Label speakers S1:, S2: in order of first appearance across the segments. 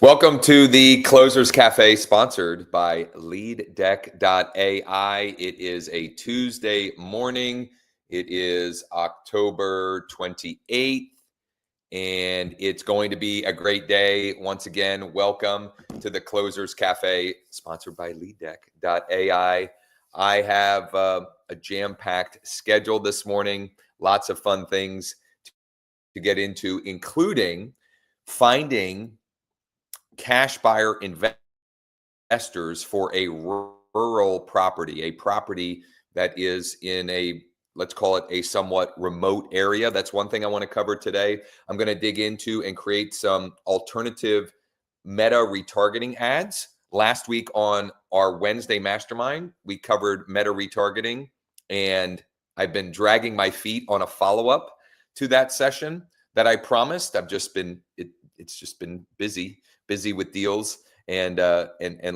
S1: Welcome to the Closers Cafe, sponsored by LeadDeck.ai. It is a Tuesday morning. It is October 28th, and it's going to be a great day. Once again, welcome to the Closers Cafe, sponsored by LeadDeck.ai. I have a jam-packed schedule this morning, lots of fun things to get into, including finding cash buyer investors for a rural property, a property that is in a, let's call it a somewhat remote area. That's one thing I want to cover today. I'm going to dig into and create some alternative meta retargeting ads. Last week on our Wednesday mastermind, we covered meta retargeting, and I've been dragging my feet on a follow-up to that session that I promised. I've just been, it's just been busy with deals and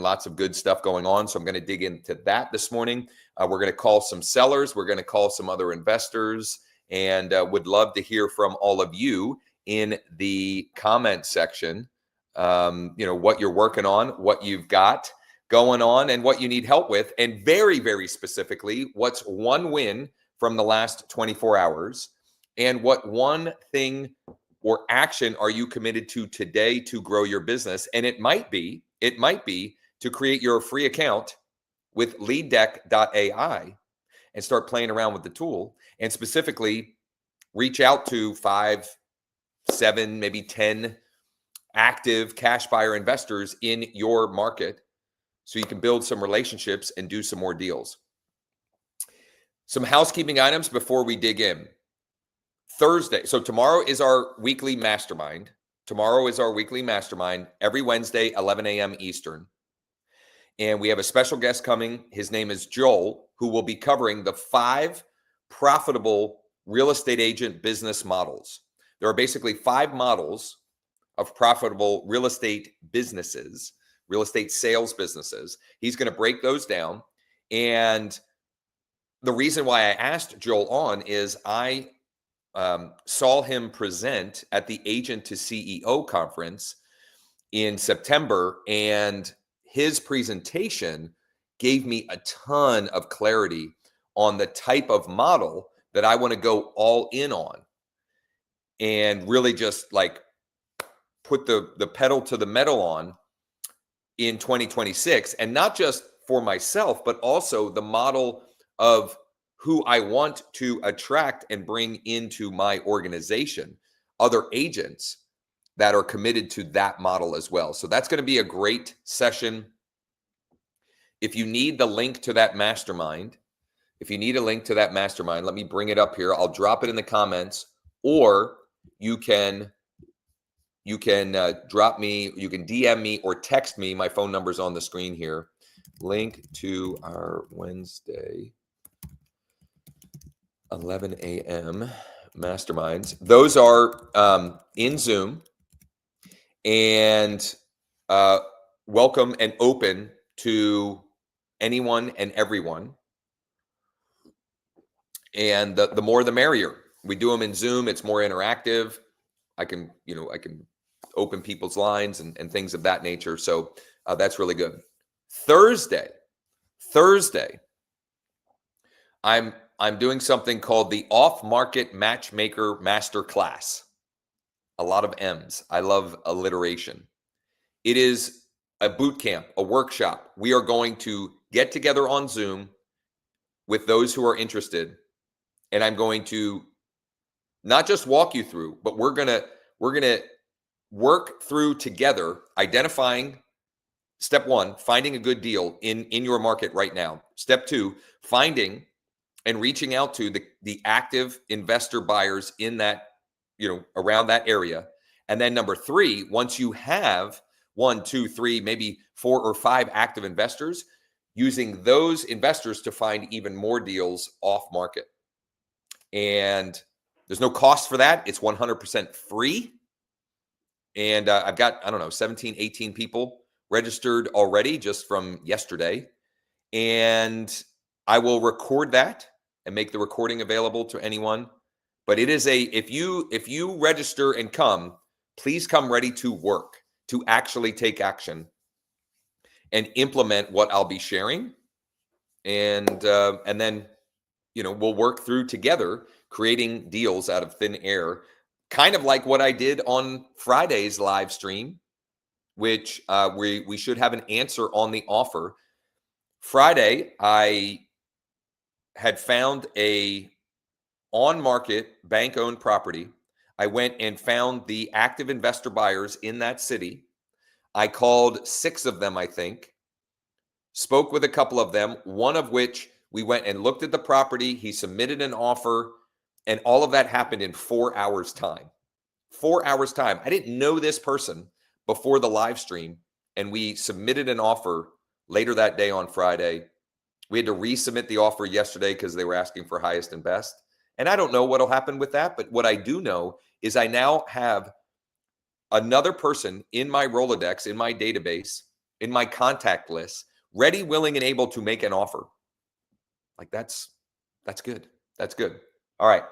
S1: lots of good stuff going on. So I'm going to dig into that this morning. We're going to call some sellers. We're going to call some other investors, and would love to hear from all of you in the comment section. What you're working on, what you've got going on, and what you need help with. And very, very specifically, what's one win from the last 24 hours, and what one thing or action are you committed to today to grow your business? And it might be to create your free account with LeadDeck.ai and start playing around with the tool, and specifically reach out to 5, 7, maybe 10 active cash buyer investors in your market so you can build some relationships and do some more deals. Some housekeeping items before we dig in. Thursday. So tomorrow is our weekly mastermind. Every Wednesday, 11 a.m. Eastern. And we have a special guest coming. His name is Joel, who will be covering the 5 profitable real estate agent business models. There are basically 5 models of profitable real estate businesses, real estate sales businesses. He's going to break those down. And the reason why I asked Joel on is I saw him present at the Agent to CEO conference in September, and his presentation gave me a ton of clarity on the type of model that I want to go all in on, and really just like put the pedal to the metal on in 2026, and not just for myself, but also the model of who I want to attract and bring into my organization, other agents that are committed to that model as well. So that's going to be a great session. If you need the link to that mastermind, let me bring it up here. I'll drop it in the comments, or you can drop me, you can DM me or text me. My phone number is on the screen here. Link to our Wednesday 11 a.m. masterminds. Those are in Zoom, and welcome and open to anyone and everyone. And the more the merrier. We do them in Zoom. It's more interactive. I can open people's lines and things of that nature. So that's really good. Thursday, I'm doing something called the Off-Market Matchmaker Masterclass. A lot of M's. I love alliteration. It is a boot camp, a workshop. We are going to get together on Zoom with those who are interested, and I'm going to not just walk you through, but we're gonna work through together, identifying step 1, finding a good deal in your market right now. Step 2, finding and reaching out to the active investor buyers in that, around that area. And then number 3, once you have 1, 2, 3, maybe 4 or 5 active investors, using those investors to find even more deals off market. And there's no cost for that. It's 100% free. And I've got, 17, 18 people registered already just from yesterday. And I will record that and make the recording available to anyone. But it is if you register and come, please come ready to work to actually take action and implement what I'll be sharing. And then, we'll work through together creating deals out of thin air, kind of like what I did on Friday's live stream, which we should have an answer on the offer. Friday, I had found a on-market bank-owned property. I went and found the active investor buyers in that city. I called 6 of them, I think, spoke with a couple of them, one of which we went and looked at the property. He submitted an offer, and all of that happened in 4 hours time. 4 hours time. I didn't know this person before the live stream, and we submitted an offer later that day on Friday. We had to resubmit the offer yesterday because they were asking for highest and best. And I don't know what'll happen with that, but what I do know is I now have another person in my Rolodex, in my database, in my contact list, ready, willing, and able to make an offer. Like that's good. That's good. All right.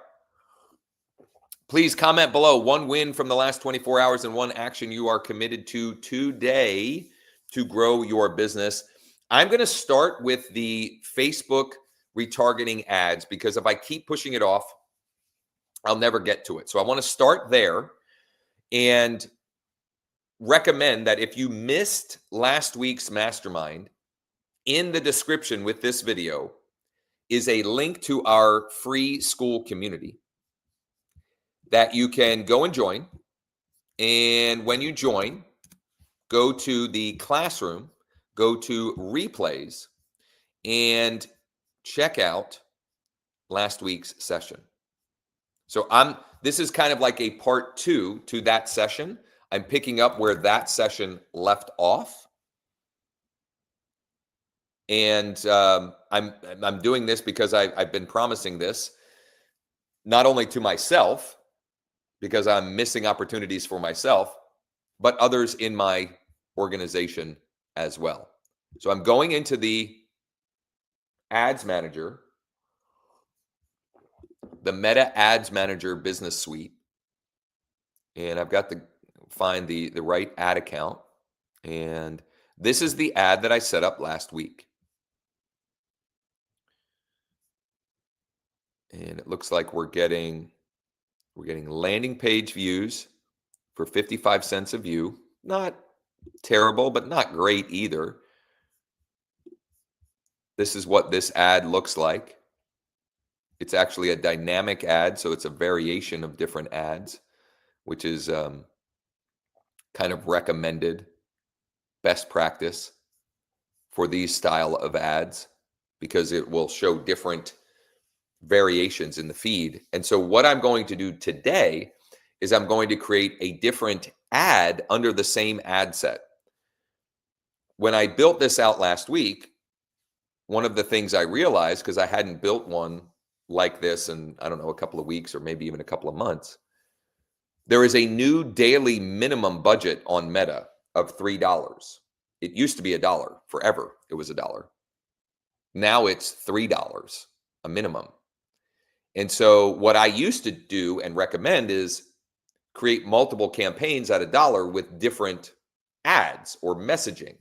S1: Please comment below 1 win from the last 24 hours and 1 action you are committed to today to grow your business. I'm going to start with the Facebook retargeting ads because if I keep pushing it off, I'll never get to it. So I want to start there and recommend that if you missed last week's mastermind, in the description with this video is a link to our free Skool community that you can go and join. And when you join, go to the classroom, go to replays, and check out last week's session. So this is kind of like a part 2 to that session. I'm picking up where that session left off. And I'm doing this because I've been promising this, not only to myself, because I'm missing opportunities for myself, but others in my organization as well. So I'm going into the Ads Manager, the Meta Ads Manager Business Suite, and I've got to find the right ad account. And this is the ad that I set up last week. And it looks like we're getting landing page views for 55 cents a view. Not terrible, but not great either. This is what this ad looks like. It's actually a dynamic ad, so it's a variation of different ads, which is kind of recommended best practice for these style of ads because it will show different variations in the feed. And so what I'm going to do today is I'm going to create a different ad under the same ad set. When I built this out last week, one of the things I realized, because I hadn't built one like this in, I don't know, a couple of weeks or maybe even a couple of months, there is a new daily minimum budget on Meta of $3. It used to be $1 forever. It was $1. Now it's $3, a minimum. And so what I used to do and recommend is create multiple campaigns at $1 with different ads or messaging.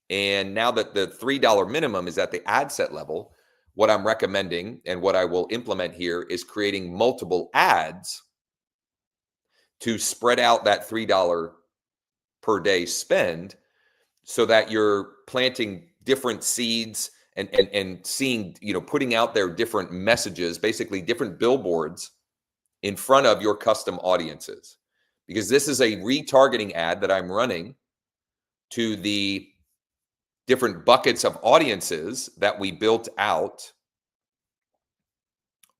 S1: And now that the $3 minimum is at the ad set level, what I'm recommending and what I will implement here is creating multiple ads to spread out that $3 per day spend so that you're planting different seeds and seeing, putting out there different messages, basically different billboards in front of your custom audiences. Because this is a retargeting ad that I'm running to the different buckets of audiences that we built out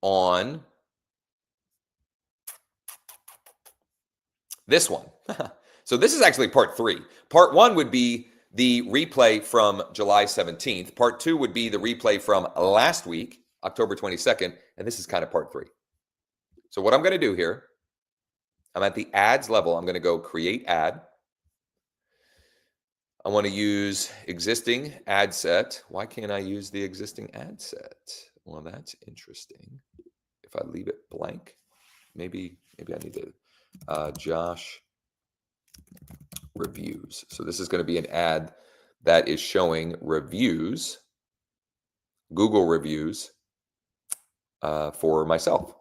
S1: on this one. So this is actually part 3. Part 1 would be the replay from July 17th. Part 2 would be the replay from last week, October 22nd. And this is kind of part 3. So what I'm going to do here, I'm at the ads level. I'm going to go create ad. I want to use existing ad set. Why can't I use the existing ad set? Well, that's interesting. If I leave it blank, maybe I need to, Josh reviews. So this is going to be an ad that is showing reviews, Google reviews for myself.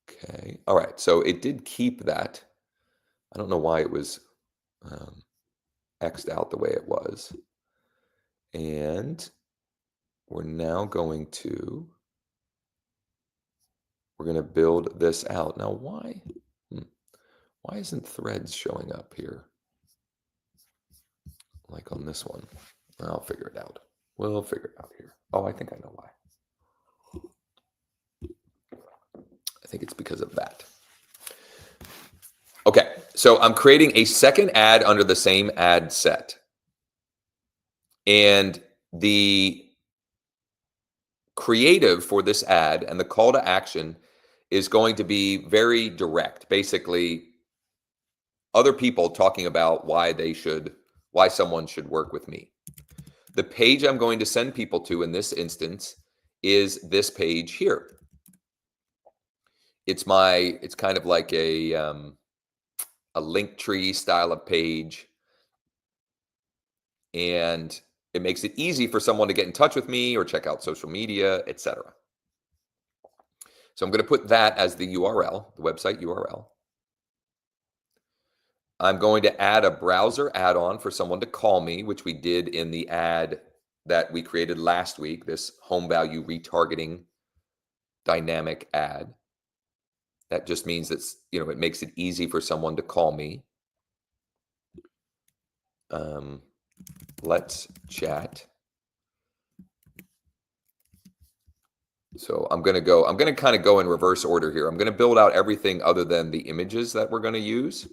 S1: Okay. All right. So it did keep that. I don't know why it was X'd out the way it was. And we're now going to build this out. Now, why isn't threads showing up here? Like on this one. I'll figure it out. We'll figure it out here. Oh, I think I know why. I think it's because of that. Okay, so I'm creating a second ad under the same ad set. And the creative for this ad and the call to action is going to be very direct. Basically, other people talking about why someone should work with me. The page I'm going to send people to in this instance is this page here. It's kind of like a link tree style of page. And it makes it easy for someone to get in touch with me or check out social media, etc. So I'm going to put that as the URL, the website URL. I'm going to add a browser add-on for someone to call me, which we did in the ad that we created last week, this home value retargeting dynamic ad. That just means that, it makes it easy for someone to call me. Let's chat. So I'm going to kind of go in reverse order here. I'm going to build out everything other than the images that we're going to use.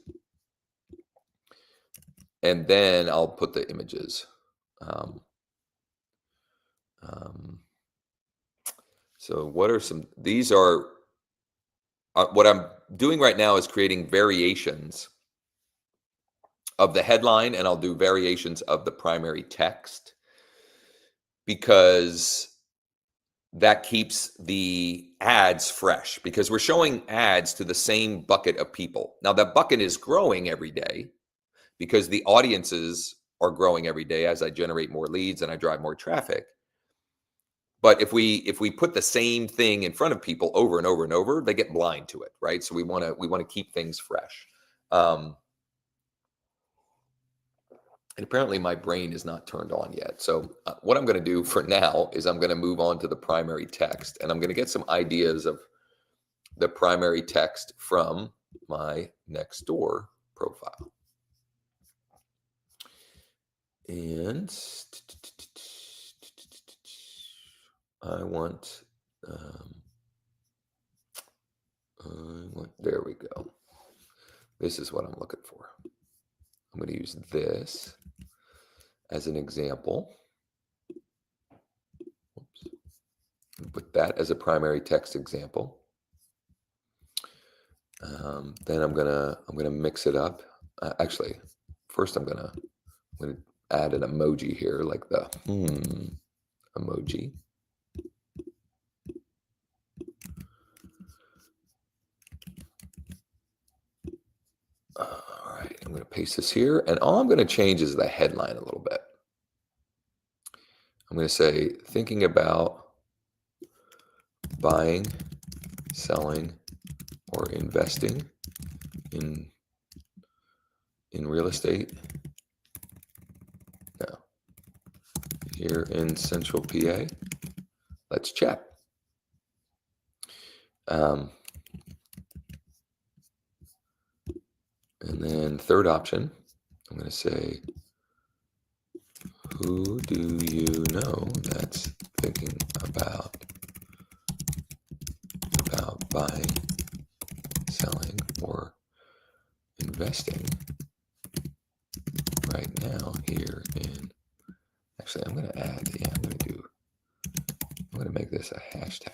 S1: And then I'll put the images. So what are these are, what I'm doing right now is creating variations of the headline, and I'll do variations of the primary text because that keeps the ads fresh, because we're showing ads to the same bucket of people. Now that bucket is growing every day because the audiences are growing every day as I generate more leads and I drive more traffic. But if we put the same thing in front of people over and over and over, they get blind to it, right? So we want to keep things fresh. And apparently my brain is not turned on yet. So what I'm going to do for now is I'm going to move on to the primary text, and I'm going to get some ideas of the primary text from my Nextdoor profile. And I want, there we go. This is what I'm looking for. I'm going to use this as an example. Oops. Put that as a primary text example. Then I'm gonna mix it up. Actually, first I'm gonna add an emoji here, like the emoji. All right, I'm gonna paste this here, and all I'm gonna change is the headline a little bit. I'm gonna say, thinking about buying, selling, or investing in real estate. Now, here in Central PA, let's chat. And then third option, I'm going to say, who do you know that's thinking about buying, selling, or investing right now here in, actually I'm going to add, I'm going to make this a hashtag.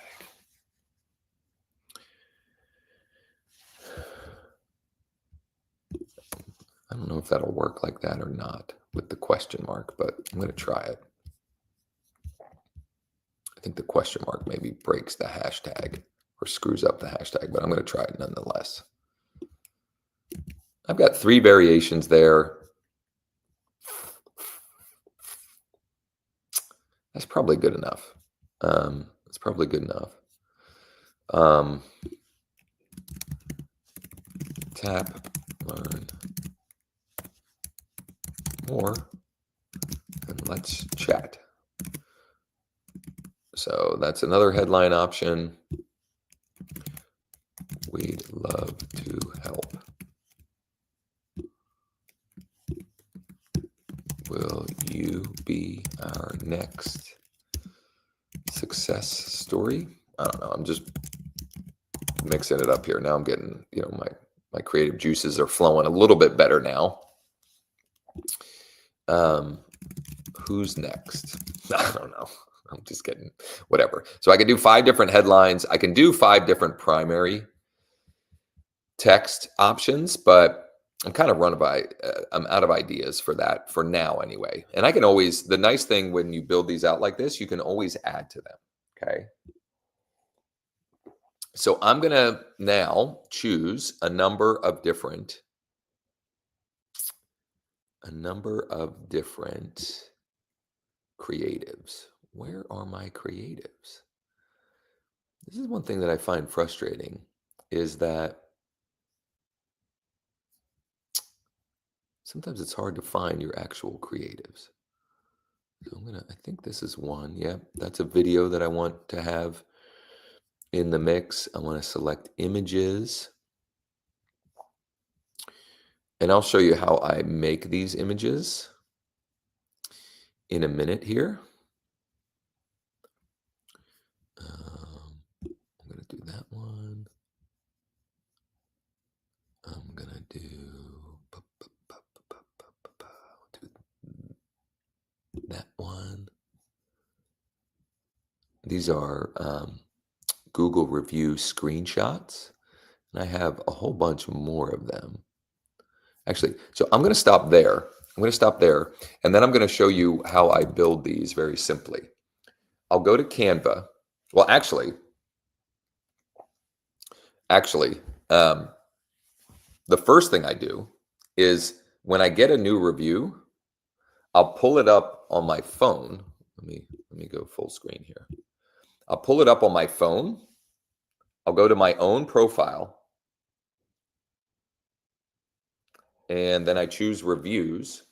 S1: I don't know if that'll work like that or not with the question mark, but I'm going to try it. I think the question mark maybe breaks the hashtag or screws up the hashtag, but I'm going to try it nonetheless. I've got 3 variations there. That's probably good enough. That's probably good enough. Tap, learn more, and let's chat. So that's another headline option. We'd love to help. Will you be our next success story? I don't know. I'm just mixing it up here. Now I'm getting, my creative juices are flowing a little bit better now. Who's next? I don't know. I'm just kidding. Whatever. So I can do 5 different headlines. I can do 5 different primary text options, but I'm kind of I'm out of ideas for that for now anyway. And I can always, the nice thing when you build these out like this, you can always add to them. Okay. So I'm going to now choose a number of different creatives. Where are my creatives? This is one thing that I find frustrating, is that sometimes it's hard to find your actual creatives. So I think this is one. Yep, that's a video that I want to have in the mix. I want to select images. And I'll show you how I make these images in a minute here. I'm going to do that one. I'm going to do that one. These are Google review screenshots, and I have a whole bunch more of them. Actually, so I'm going to stop there. And then I'm going to show you how I build these very simply. I'll go to Canva. Well, actually, the first thing I do is when I get a new review, I'll pull it up on my phone. Let me go full screen here. I'll pull it up on my phone. I'll go to my own profile. And then I choose reviews.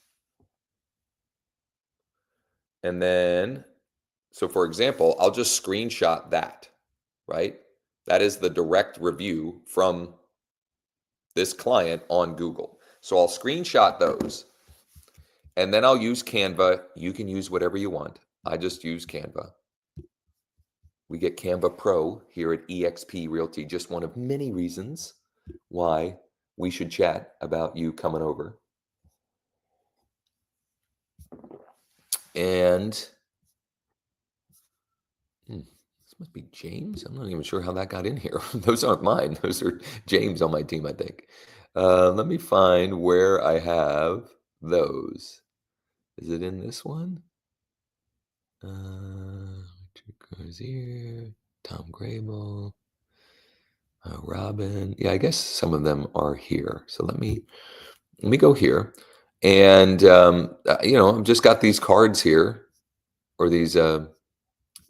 S1: And then, so for example, I'll just screenshot that, right? That is the direct review from this client on Google. So I'll screenshot those. And then I'll use Canva. You can use whatever you want. I just use Canva. We get Canva Pro here at EXP Realty, just one of many reasons why we should chat about you coming over. And this must be James. I'm not even sure how that got in here. Those aren't mine. Those are James on my team, I think. Let me find where I have those. Is it in this one? Here, Tom Grable, Robin. Yeah, I guess some of them are here. So let me go here, and I've just got these cards here, or these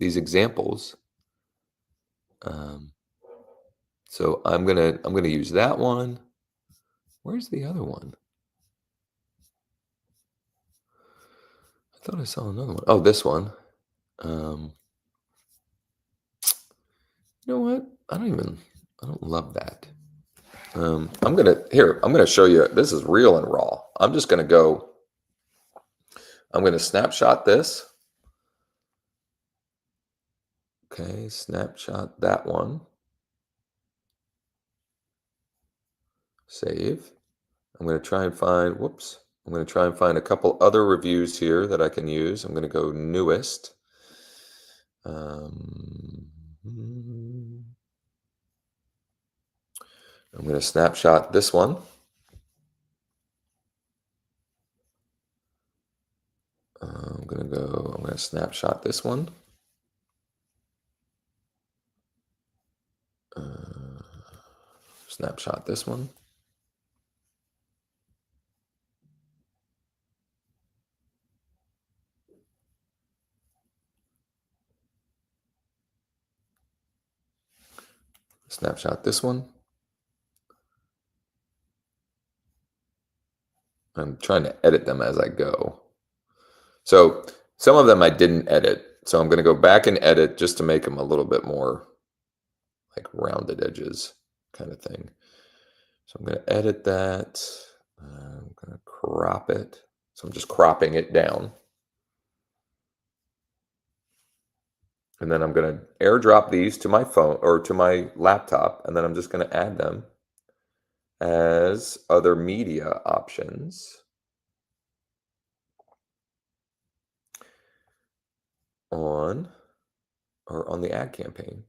S1: examples. So I'm gonna use that one. Where's the other one? I thought I saw another one. Oh, this one. You know what? I don't love that. I'm gonna show you. This is real and raw. I'm gonna snapshot this. Okay, snapshot that one. Save. I'm gonna try and find, I'm gonna try and find a couple other reviews here that I can use. I'm gonna go newest. I'm going to snapshot this one. I'm going to snapshot this one. Snapshot this one. Snapshot this one. I'm trying to edit them as I go. So some of them I didn't edit. So I'm going to go back and edit just to make them a little bit more like rounded edges kind of thing. So I'm going to edit that. I'm going to crop it. So I'm just cropping it down. And then I'm going to airdrop these to my phone or to my laptop. And then I'm just going to add them as other media options on the ad campaign.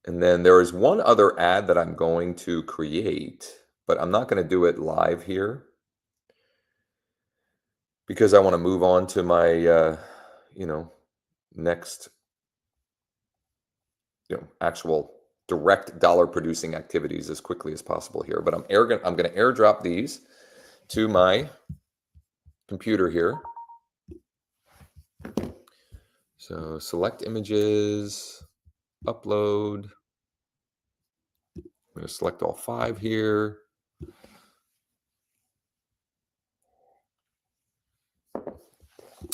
S1: And then there is one other ad that I'm going to create, but I'm not going to do it live here because I want to move on to my, next, actual direct dollar producing activities as quickly as possible here. But I'm going to airdrop these to my computer here. So select images, upload. I'm going to select all 5 here.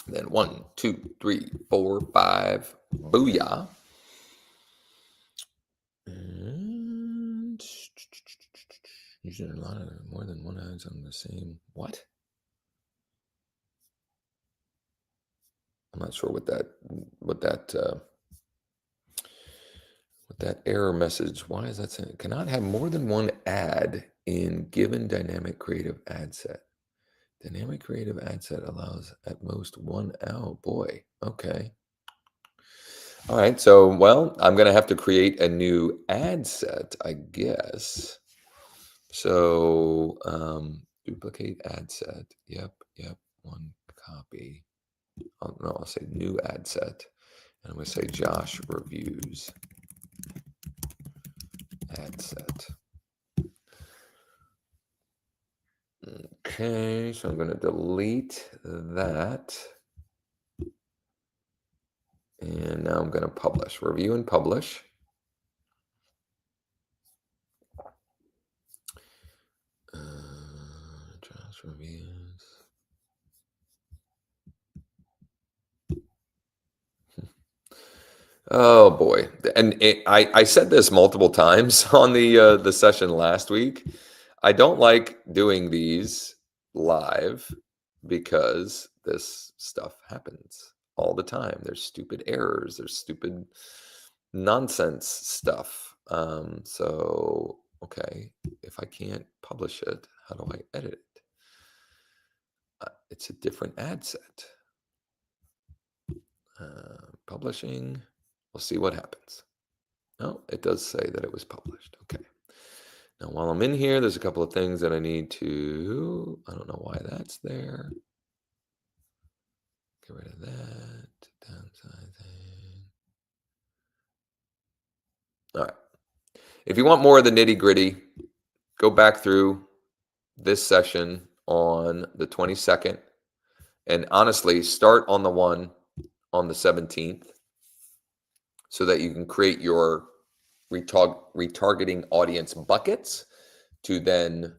S1: Then 1, 2, 3, 4, 5. Booyah. And using a lot of more than one ads on the same. What? I'm not sure what that error message. Why is that saying? Cannot have more than one ad in given dynamic creative ad set. Dynamic creative ad set allows at most one. Oh boy. Okay. All right. So, well, I'm going to have to create a new ad set, I guess. So, duplicate ad set. Yep. One copy. I'll say new ad set. And I'm going to say Josh reviews ad set. Okay, so I'm going to delete that. And now I'm going to publish, review and publish. Josh reviews. Oh boy. And I said this multiple times on the session last week. I don't like doing these live because this stuff happens all the time. There's stupid errors, there's stupid nonsense stuff. So, okay, if I can't publish it, how do I edit it? It's a different ad set. Publishing, we'll see what happens. Oh, it does say that it was published. Okay. Now, while I'm in here, there's a couple of things that I need to, I don't know why that's there. Get rid of that. Downsizing. All right. If you want more of the nitty gritty, go back through this session on the 22nd. And honestly, start on the one on the 17th so that you can create your retargeting audience buckets to then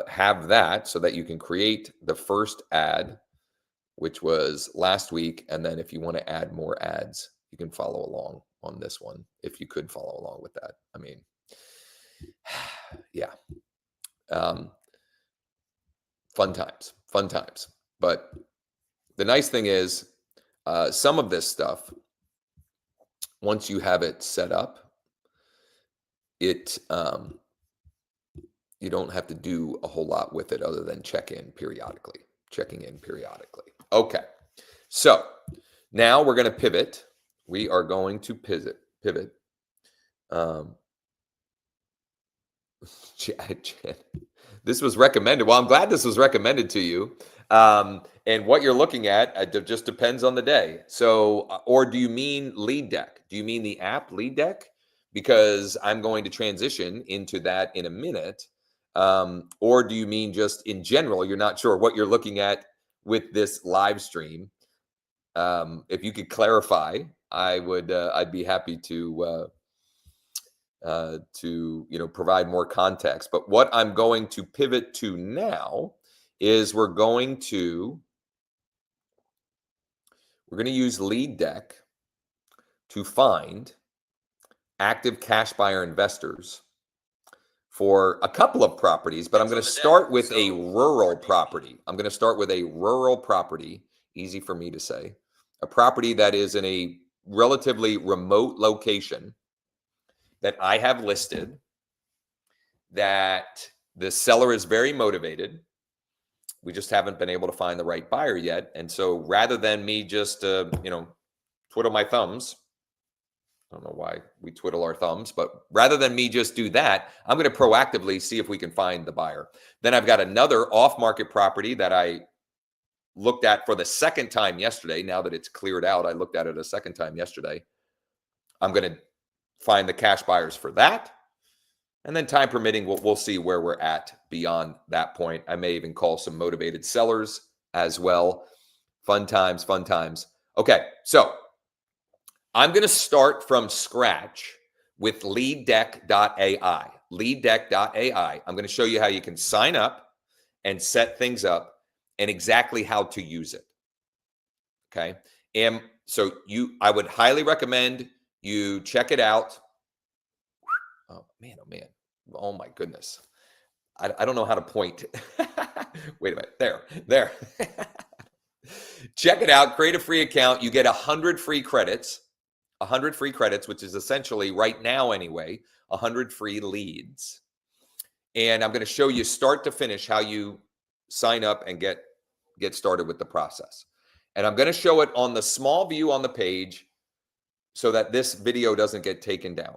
S1: have that so that you can create the first ad, which was last week. And then if you want to add more ads, you can follow along on this one, if you could follow along with that. I mean, yeah. Fun times. But the nice thing is some of this stuff, once you have it set up, you don't have to do a whole lot with it other than checking in periodically. Okay. So now we're going to pivot. We are going to pivot. This was recommended. Well, I'm glad this was recommended to you. And what you're looking at, it just depends on the day. So, or do you mean Lead Deck? Do you mean the app Lead Deck? Because I'm going to transition into that in a minute. Or do you mean just in general, you're not sure what you're looking at with this live stream? if you could clarify, I'd be happy to provide more context. But what I'm going to pivot to now is we're going to use Lead Deck to find active cash buyer investors for a couple of properties, but I'm going to start with a rural property. Easy for me to say, a property that is in a relatively remote location that I have listed, that the seller is very motivated. We just haven't been able to find the right buyer yet. And so rather than me just, twiddle my thumbs, I don't know why we twiddle our thumbs, but rather than me just do that, I'm going to proactively see if we can find the buyer. Then I've got another off-market property that I looked at for the second time yesterday. Now that it's cleared out, I looked at it a second time yesterday. I'm going to find the cash buyers for that. And then time permitting, we'll see where we're at beyond that point. I may even call some motivated sellers as well. Fun times, fun times. Okay, so I'm going to start from scratch with LeadDeck.ai. LeadDeck.ai. I'm going to show you how you can sign up and set things up and exactly how to use it. Okay. And so I would highly recommend you check it out. Oh man. Oh my goodness. I don't know how to point. Wait a minute. There. Check it out. Create a free account. You get 100 free credits. 100 free credits, which is essentially right now anyway, 100 free leads. And I'm going to show you start to finish how you sign up and get started with the process. And I'm going to show it on the small view on the page so that this video doesn't get taken down.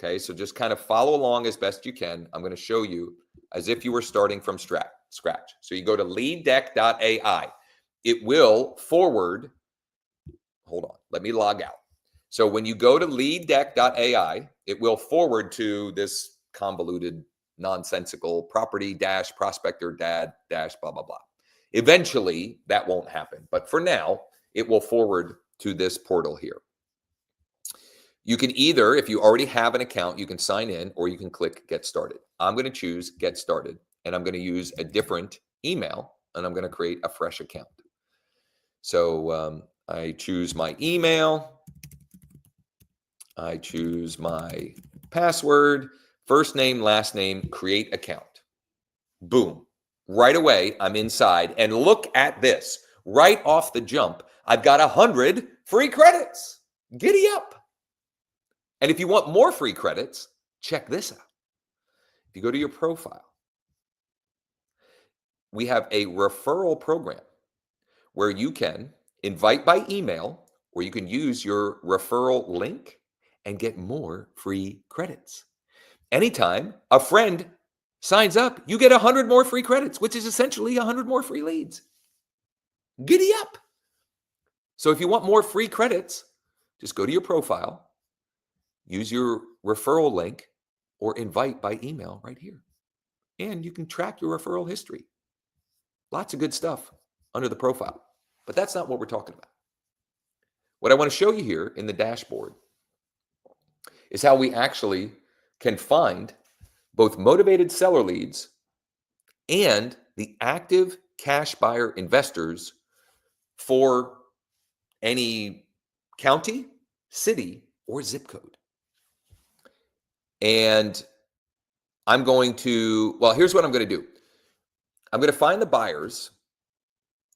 S1: Okay, so just kind of follow along as best you can. I'm going to show you as if you were starting from scratch. So you go to LeadDeck.ai. It will forward. Hold on, let me log out. So when you go to LeadDeck.ai, it will forward to this convoluted, nonsensical property dash prospector dash blah, blah, blah. Eventually, that won't happen. But for now, it will forward to this portal here. You can either, if you already have an account, you can sign in or you can click Get Started. I'm going to choose Get Started, and I'm going to use a different email, and I'm going to create a fresh account. So I choose my email. I choose my password, first name, last name, create account. Boom. Right away, I'm inside. And look at this. Right off the jump, I've got 100 free credits. Giddy up. And if you want more free credits, check this out. If you go to your profile, we have a referral program where you can invite by email, or you can use your referral link and get more free credits. Anytime a friend signs up, you get 100 more free credits, which is essentially 100 more free leads. Giddy up. So if you want more free credits, just go to your profile, use your referral link, or invite by email right here. And you can track your referral history. Lots of good stuff under the profile. But that's not what we're talking about. What I want to show you here in the dashboard is how we actually can find both motivated seller leads and the active cash buyer investors for any county, city, or zip code. And I'm going to, well, here's what I'm going to do. I'm going to find the buyers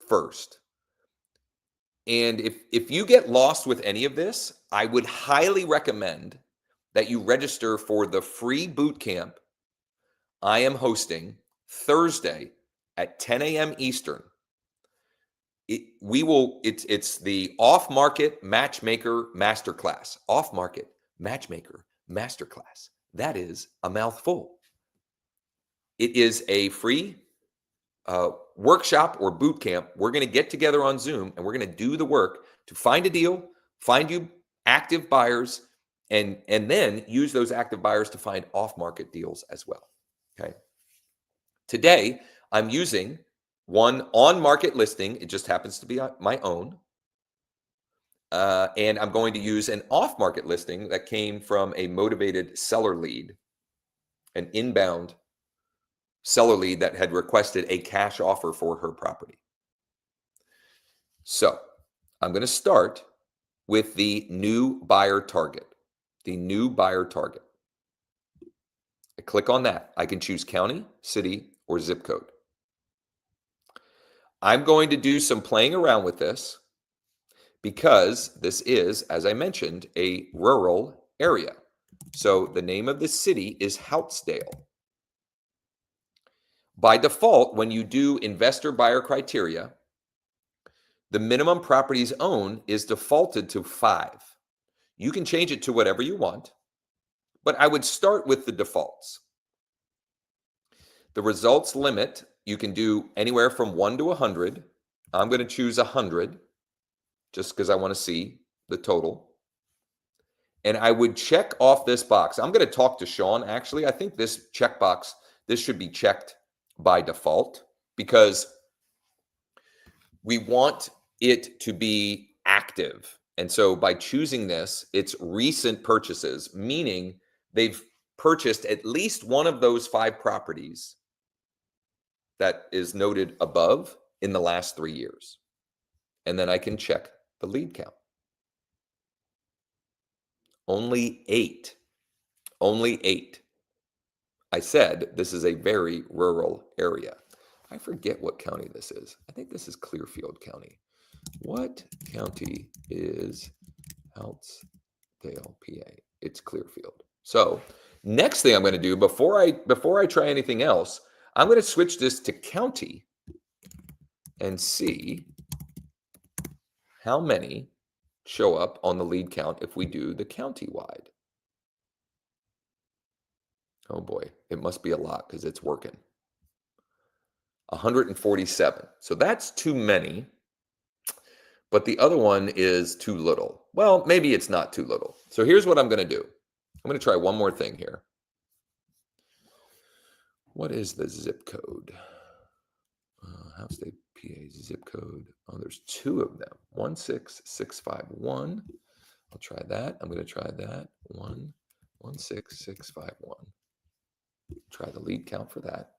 S1: first. And if you get lost with any of this, I would highly recommend that you register for the free boot camp I am hosting Thursday at 10 a.m. Eastern. It's the off-market matchmaker masterclass. Off-market matchmaker masterclass. That is a mouthful. It is a free workshop or boot camp. We're going to get together on Zoom and we're going to do the work to find a deal, find you active buyers, and then use those active buyers to find off-market deals as well. Okay. Today, I'm using one on-market listing. It just happens to be my own. And I'm going to use an off-market listing that came from a motivated seller lead, an inbound seller lead that had requested a cash offer for her property. So I'm going to start with the new buyer target, the new buyer target. I click on that. I can choose county, city, or zip code. I'm going to do some playing around with this because this is, as I mentioned, a rural area. So the name of the city is Houtzdale. By default, when you do investor buyer criteria, the minimum properties owned is defaulted to 5. You can change it to whatever you want, but I would start with the defaults. The results limit, you can do anywhere from 1 to 100. I'm going to choose 100 just because I want to see the total. And I would check off this box. I'm going to talk to Sean, actually. I think this checkbox, this should be checked by default because we want it to be active. And so by choosing this, it's recent purchases, meaning they've purchased at least one of those 5 properties that is noted above in the last 3 years. And then I can check the lead count. Only 8. Only 8. I said this is a very rural area. I forget what county this is. I think this is Clearfield County. What county is Houtzdale, PA? It's Clearfield. So next thing I'm going to do before I try anything else, I'm going to switch this to county and see how many show up on the lead count if we do the county-wide. Oh boy, it must be a lot because it's working. 147. So that's too many, but the other one is too little. Well, maybe it's not too little. So here's what I'm going to do. I'm going to try one more thing here. What is the zip code? Houtzdale, PA zip code. Oh, there's 2 of them. 16651. I'll try that. I'm going to try that. 16651. Try the lead count for that.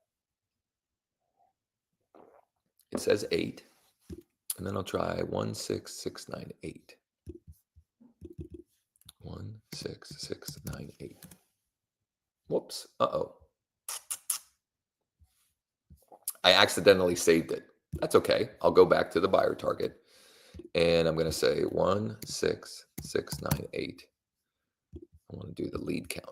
S1: It says 8. And then I'll try 16698. 16698. Whoops. Uh-oh. I accidentally saved it. That's okay. I'll go back to the buyer target. And I'm going to say 16698. I want to do the lead count.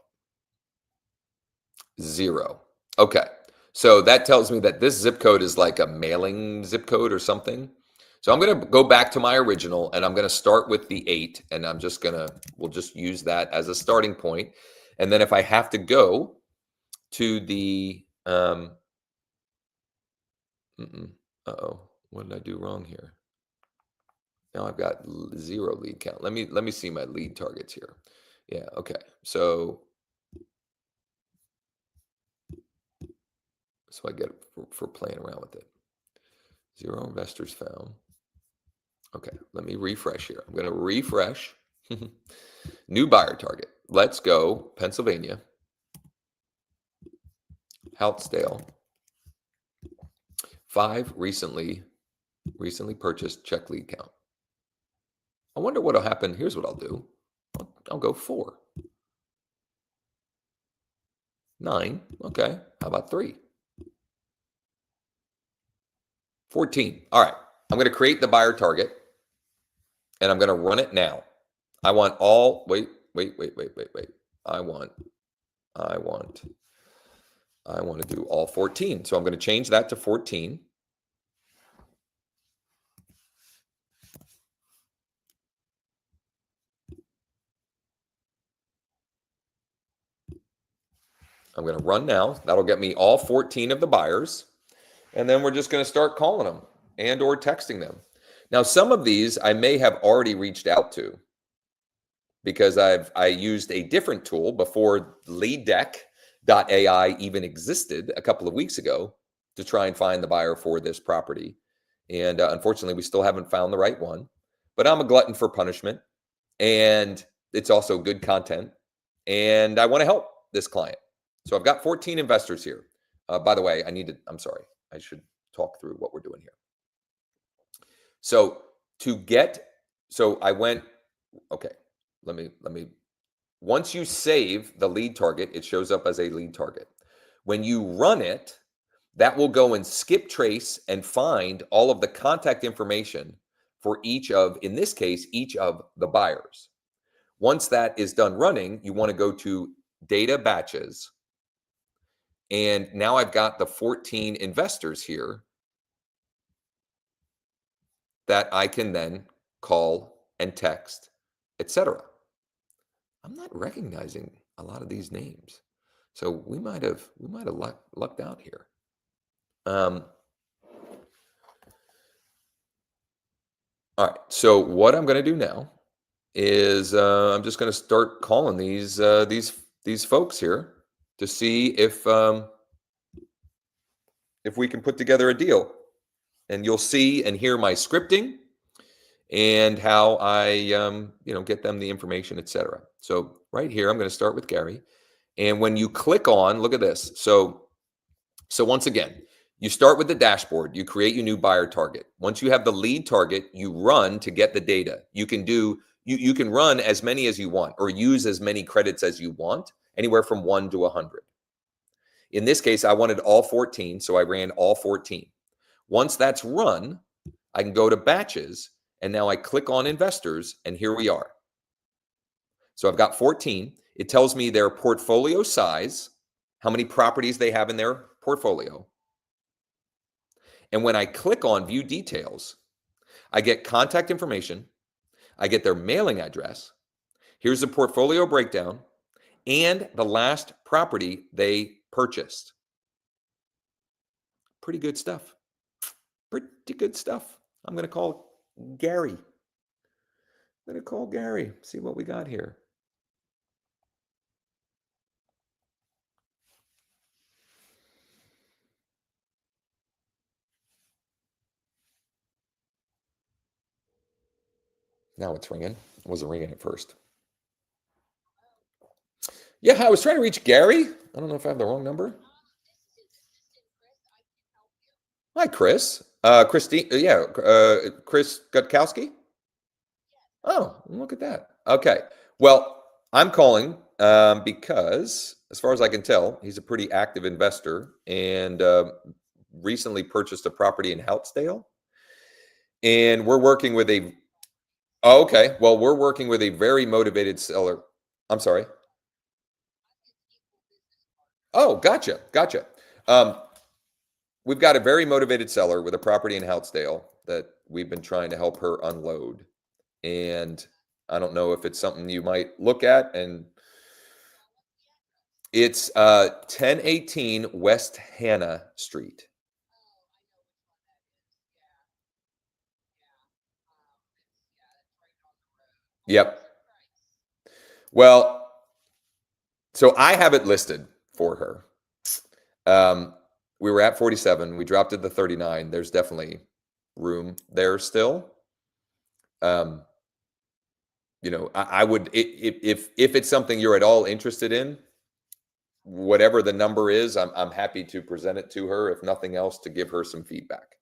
S1: 0. Okay. So that tells me that this zip code is like a mailing zip code or something. So I'm going to go back to my original and I'm going to start with the 8. And I'm just going to, we'll just use that as a starting point. And then if I have to go to the, uh-oh, what did I do wrong here? Now I've got 0 lead count. Let me see my lead targets here. Yeah, okay. So I get it for playing around with it. 0 investors found. Okay, let me refresh here. I'm going to refresh. New buyer target. Let's go Pennsylvania. Houtzdale. 5 recently purchased, check lead count. I wonder what'll happen. Here's what I'll do. I'll go 4. 9. Okay. How about 3? 14. All right. I'm going to create the buyer target and I'm going to run it now. I want all, wait. I want to do all 14. So I'm going to change that to 14. I'm going to run now. That'll get me all 14 of the buyers. And then we're just going to start calling them and or texting them. Now, some of these I may have already reached out to because I used a different tool before LeadDeck.ai even existed a couple of weeks ago to try and find the buyer for this property. And unfortunately, we still haven't found the right one. but I'm a glutton for punishment, and it's also good content, and I want to help this client. So I've got 14 investors here. By the way, I'm sorry, I should talk through what we're doing here. So I went, okay, let me, once you save the lead target, it shows up as a lead target. When you run it, that will go and skip trace and find all of the contact information for each of, in this case, each of the buyers. Once that is done running, you want to go to data batches. And now I've got the 14 investors here that I can then call and text, etc. I'm not recognizing a lot of these names. So we might have lucked out here. All right. So what I'm going to do now is I'm just going to start calling these folks here to see if we can put together a deal. And you'll see and hear my scripting and how I get them the information, etc. So right here, I'm going to start with Gary. And when you click on, look at this. So once again, you start with the dashboard. You create your new buyer target. Once you have the lead target, you run to get the data. You can you can run as many as you want or use as many credits as you want, anywhere from 1 to 100. In this case, I wanted all 14, so I ran all 14. Once that's run, I can go to batches, and now I click on investors, and here we are. So I've got 14. It tells me their portfolio size, how many properties they have in their portfolio. And when I click on view details, I get contact information, I get their mailing address, here's the portfolio breakdown, and the last property they purchased. Pretty good stuff. Pretty good stuff. I'm going to call Gary. See what we got here. Now it's ringing. It wasn't ringing at first. Yeah, I was trying to reach Gary. I don't know if I have the wrong number. Hi, Chris. Christine. Yeah, Chris Gutkowski. Oh, look at that. Okay. Well, I'm calling because, as far as I can tell, he's a pretty active investor and recently purchased a property in Houtzdale. And we're working with a. Oh, okay. Well, we're working with a very motivated seller. I'm sorry. Oh, gotcha. We've got a very motivated seller with a property in Houtzdale that we've been trying to help her unload. And I don't know if it's something you might look at. And it's 1018 West Hannah Street. Yep. Well, so I have it listed for her. We were at 47. We dropped it to 39. There's definitely room there still. I would, if it's something you're at all interested in, whatever the number is, I'm happy to present it to her, if nothing else, to give her some feedback.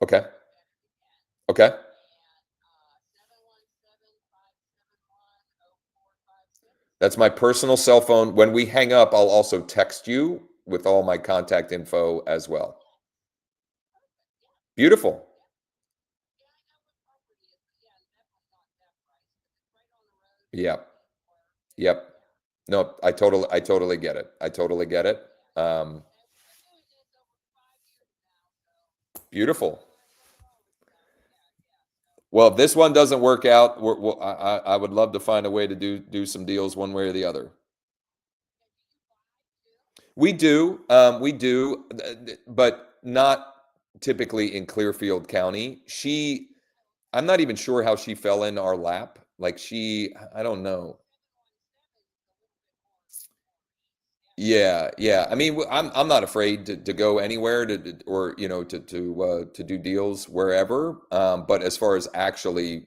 S1: Okay. That's my personal cell phone. When we hang up, I'll also text you with all my contact info as well. Beautiful. Yep. No, I totally get it. Beautiful. Well, if this one doesn't work out, I would love to find a way to do some deals one way or the other. We do, but not typically in Clearfield County. I'm not even sure how she fell in our lap. Like I don't know. Yeah, yeah. I mean, I'm not afraid to go anywhere or to do deals wherever. But as far as actually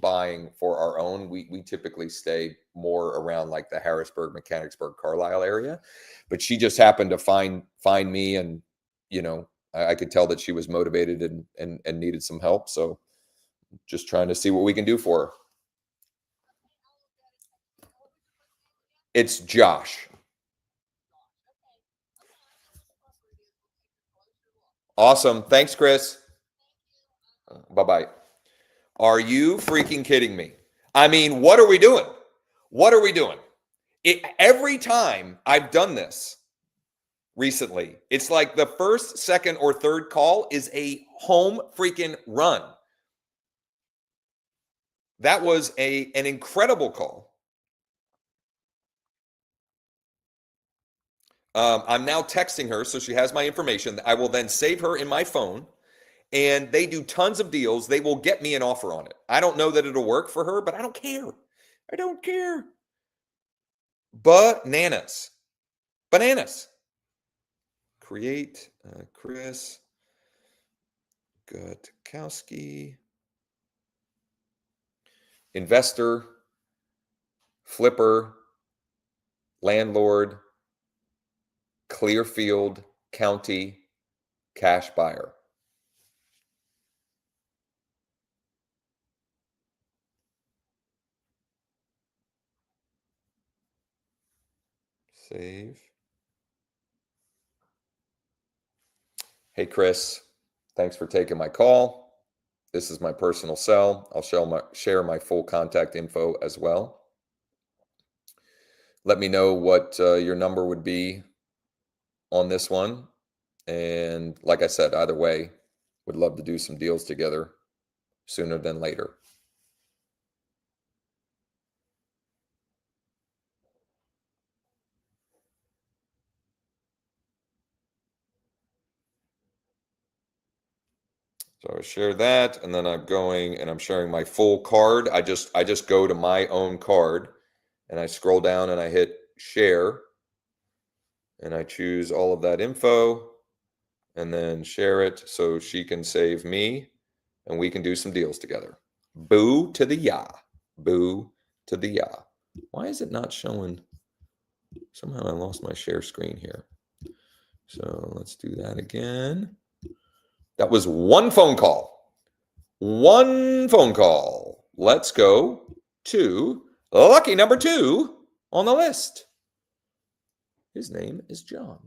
S1: buying for our own, we typically stay more around like the Harrisburg, Mechanicsburg, Carlisle area. But she just happened to find me, and I could tell that she was motivated and needed some help. So just trying to see what we can do for her. It's Josh. Awesome. Thanks, Chris. Bye bye. Are you freaking kidding me? I mean, what are we doing? What are we doing? Every time I've done this recently, it's like the first, second, or third call is a home freaking run. That was an incredible call. I'm now texting her, so she has my information. I will then save her in my phone, and they do tons of deals. They will get me an offer on it. I don't know that it'll work for her, but I don't care. I don't care. Bananas. Bananas. Create Chris Gutkowski, investor, flipper, landlord, Clearfield County, cash buyer. Save. Hey, Chris, thanks for taking my call. This is my personal cell. I'll share my full contact info as well. Let me know what your number would be on this one. And like I said, either way, would love to do some deals together sooner than later. So I share that, and then I'm going and I'm sharing my full card. I just go to my own card, and I scroll down and I hit share, and I choose all of that info, and then share it so she can save me, and we can do some deals together. Boo to the ya. Boo to the ya. Why is it not showing? Somehow I lost my share screen here. So let's do that again. That was one phone call. One phone call. Let's go to lucky number 2 on the list. His name is John.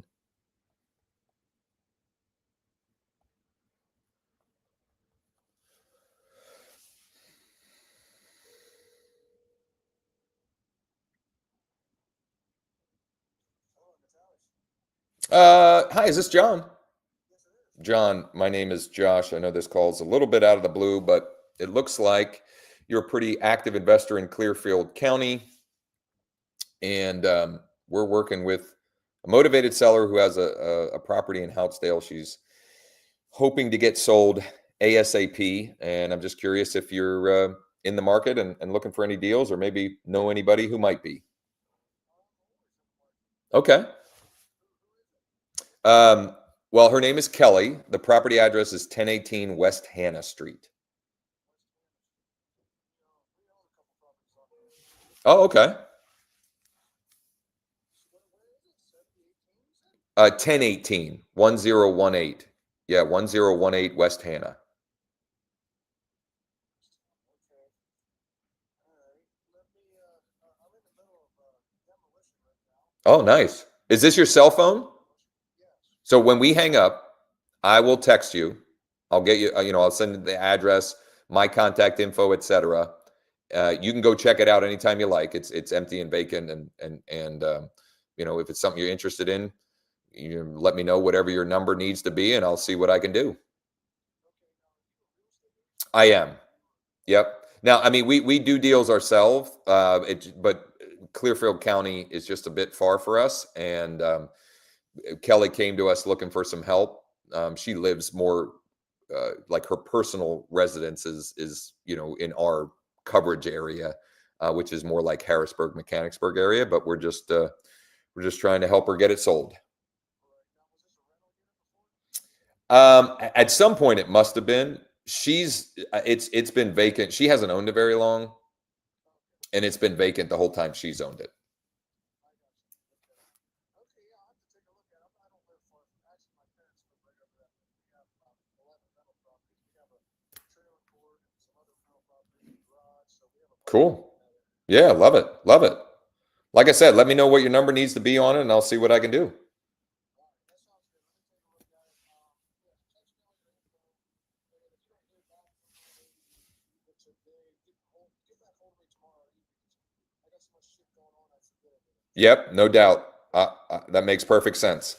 S1: Hi, is this John? John, my name is Josh. I know this call's a little bit out of the blue, but it looks like you're a pretty active investor in Clearfield County. And we're working with a motivated seller who has a property in Houtzdale. She's hoping to get sold ASAP. And I'm just curious if you're in the market and looking for any deals, or maybe know anybody who might be. Okay. Well, her name is Kelly. The property address is 1018 West Hannah Street. Oh, okay. 1018 1018. Yeah, 1018 West Hannah. Oh, nice. Is this your cell phone? So when we hang up, I will text you. I'll get you, I'll send the address, my contact info, etc. You can go check it out anytime you like. It's empty and vacant, and if it's something you're interested in, you let me know whatever your number needs to be, and I'll see what I can do. I am. Yep. Now, I mean, we do deals ourselves, but Clearfield County is just a bit far for us, and Kelly came to us looking for some help. She lives more like her personal residence is in our coverage area, which is more like Harrisburg, Mechanicsburg area. But we're just We're just trying to help her get it sold. At some point it must have been. It's been vacant. She hasn't owned it very long, and it's been vacant the whole time she's owned it. Cool. Yeah, love it. Love it. Like I said, let me know what your number needs to be on it, and I'll see what I can do. Yep, no doubt. That makes perfect sense.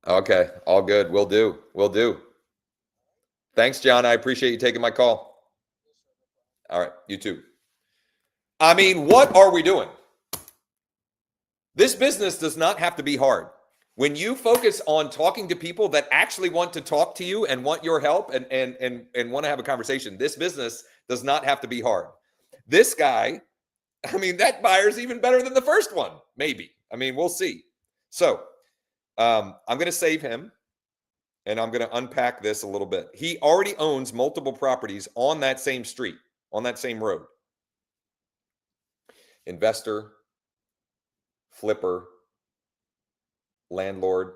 S1: Okay, all good. Will do. Will do. Thanks, John. I appreciate you taking my call. All right, you too. I mean, what are we doing? This business does not have to be hard. When you focus on talking to people that actually want to talk to you and want your help and want to have a conversation, this business does not have to be hard. This guy, I mean, that buyer's even better than the first one, maybe. I mean, we'll see. So I'm going to save him, and I'm going to unpack this a little bit. He already owns multiple properties on that same street, on that same road. Investor, flipper, landlord,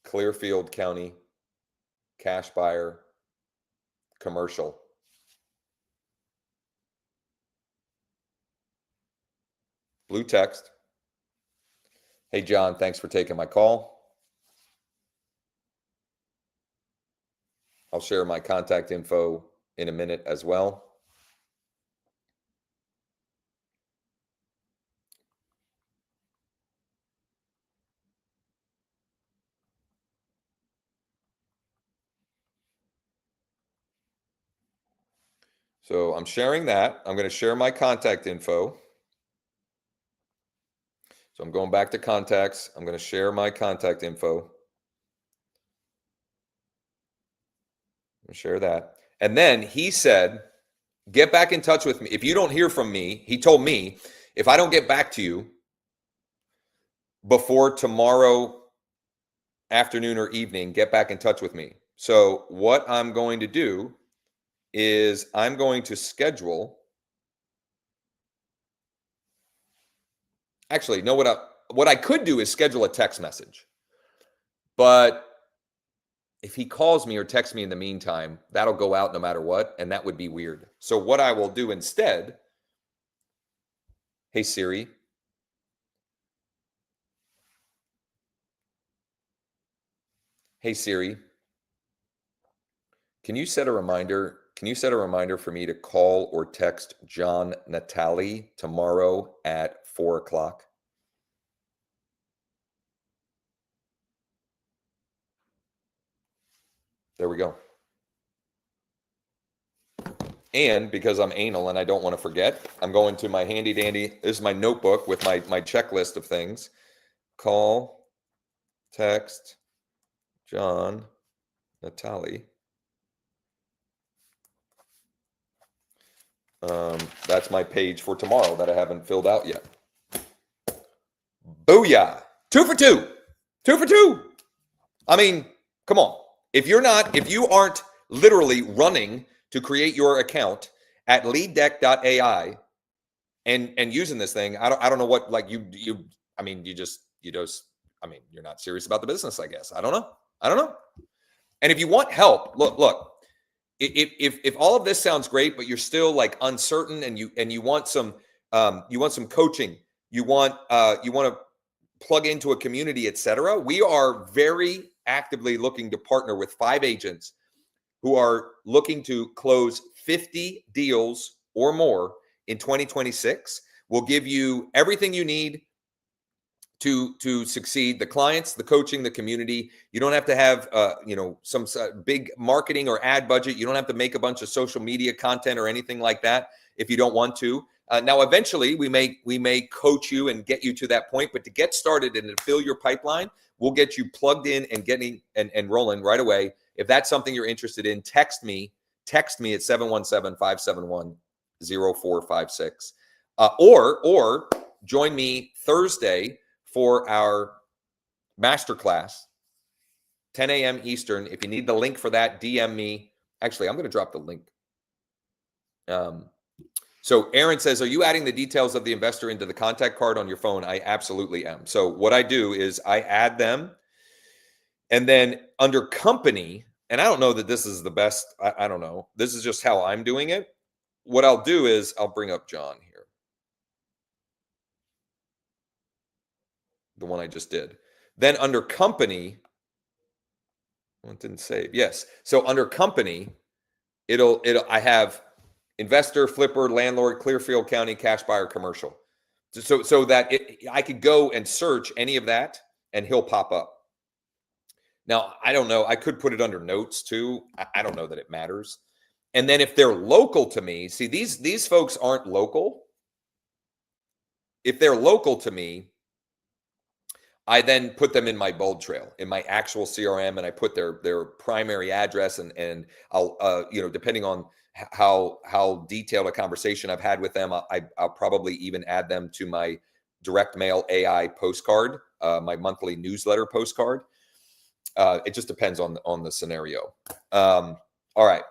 S1: Clearfield County, cash buyer, commercial. Blue text. Hey, John, thanks for taking my call. I'll share my contact info in a minute as well. So I'm sharing that. I'm going to share my contact info. So I'm going back to contacts. I'm going to share my contact info. I'm going to share that. And then he said, get back in touch with me. If you don't hear from me, he told me, if I don't get back to you before tomorrow afternoon or evening, get back in touch with me. So what I'm going to do is I'm going to schedule. Actually, you know what I could do is schedule a text message. But if he calls me or texts me in the meantime, that'll go out no matter what, and that would be weird. So what I will do instead, hey Siri, can you set a reminder? Can you set a reminder for me to call or text John Natali tomorrow at 4 o'clock? There we go. And because I'm anal and I don't want to forget, I'm going to my handy dandy. This is my notebook with my checklist of things. Call, text, John Natali. That's my page for tomorrow that I haven't filled out yet. Booyah. 2 for 2. 2 for 2. I mean, come on. If you aren't literally running to create your account at leaddeck.ai and using this thing, I don't know what, like you're not serious about the business, I guess. I don't know. And if you want help, look, if all of this sounds great, but you're still like uncertain and you want some coaching, you want to plug into a community, etc. We are very actively looking to partner with 5 agents who are looking to close 50 deals or more in 2026. We'll give you everything you need to succeed. The clients, the coaching, the community. You don't have to have some big marketing or ad budget. You don't have to make a bunch of social media content or anything like that if you don't want to. Now, eventually, we may coach you and get you to that point. But to get started and to fill your pipeline, we'll get you plugged in and getting and rolling right away. If that's something you're interested in, text me at 717-571-0456, or join me Thursday for our masterclass, 10 a.m. Eastern. If you need the link for that, DM me. Actually, I'm going to drop the link. So Aaron says, are you adding the details of the investor into the contact card on your phone? I absolutely am. So what I do is I add them, and then under company, and I don't know that this is the best. I don't know. This is just how I'm doing it. What I'll do is I'll bring up John here. The one I just did. Then under company, well, it didn't save. Yes. So under company, I have investor, flipper, landlord, Clearfield County, cash buyer, commercial. So that I could go and search any of that and he'll pop up. Now, I don't know. I could put it under notes too. I don't know that it matters. And then if they're local to me, see, these folks aren't local. If they're local to me, I then put them in my bold trail, in my actual CRM, and I put their primary address, and I'll depending on how detailed a conversation I've had with them, I'll probably even add them to my direct mail AI postcard, my monthly newsletter postcard. It just depends on the scenario. All right,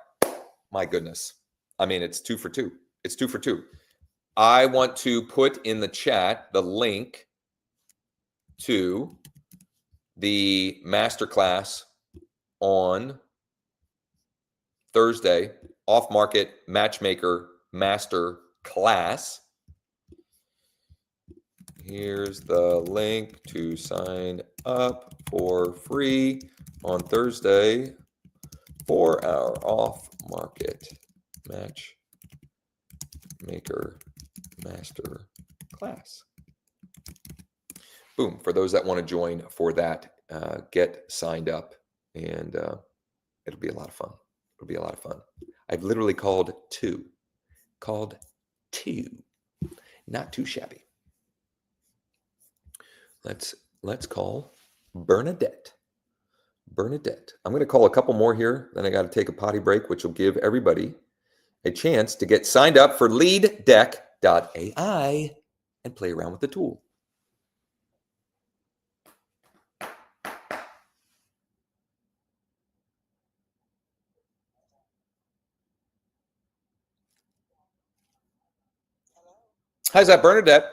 S1: my goodness, I mean, it's 2 for 2. It's 2 for 2. I want to put in the chat the link to the masterclass on Thursday, off-market matchmaker master class. Here's the link to sign up for free on Thursday for our off-market matchmaker master class. Boom. For those that want to join for that, get signed up, and it'll be a lot of fun. It'll be a lot of fun. I've literally called two. Not too shabby. Let's call Bernadette. I'm going to call a couple more here. Then I got to take a potty break, which will give everybody a chance to get signed up for leaddeck.ai and play around with the tool. Hi, is that Bernadette?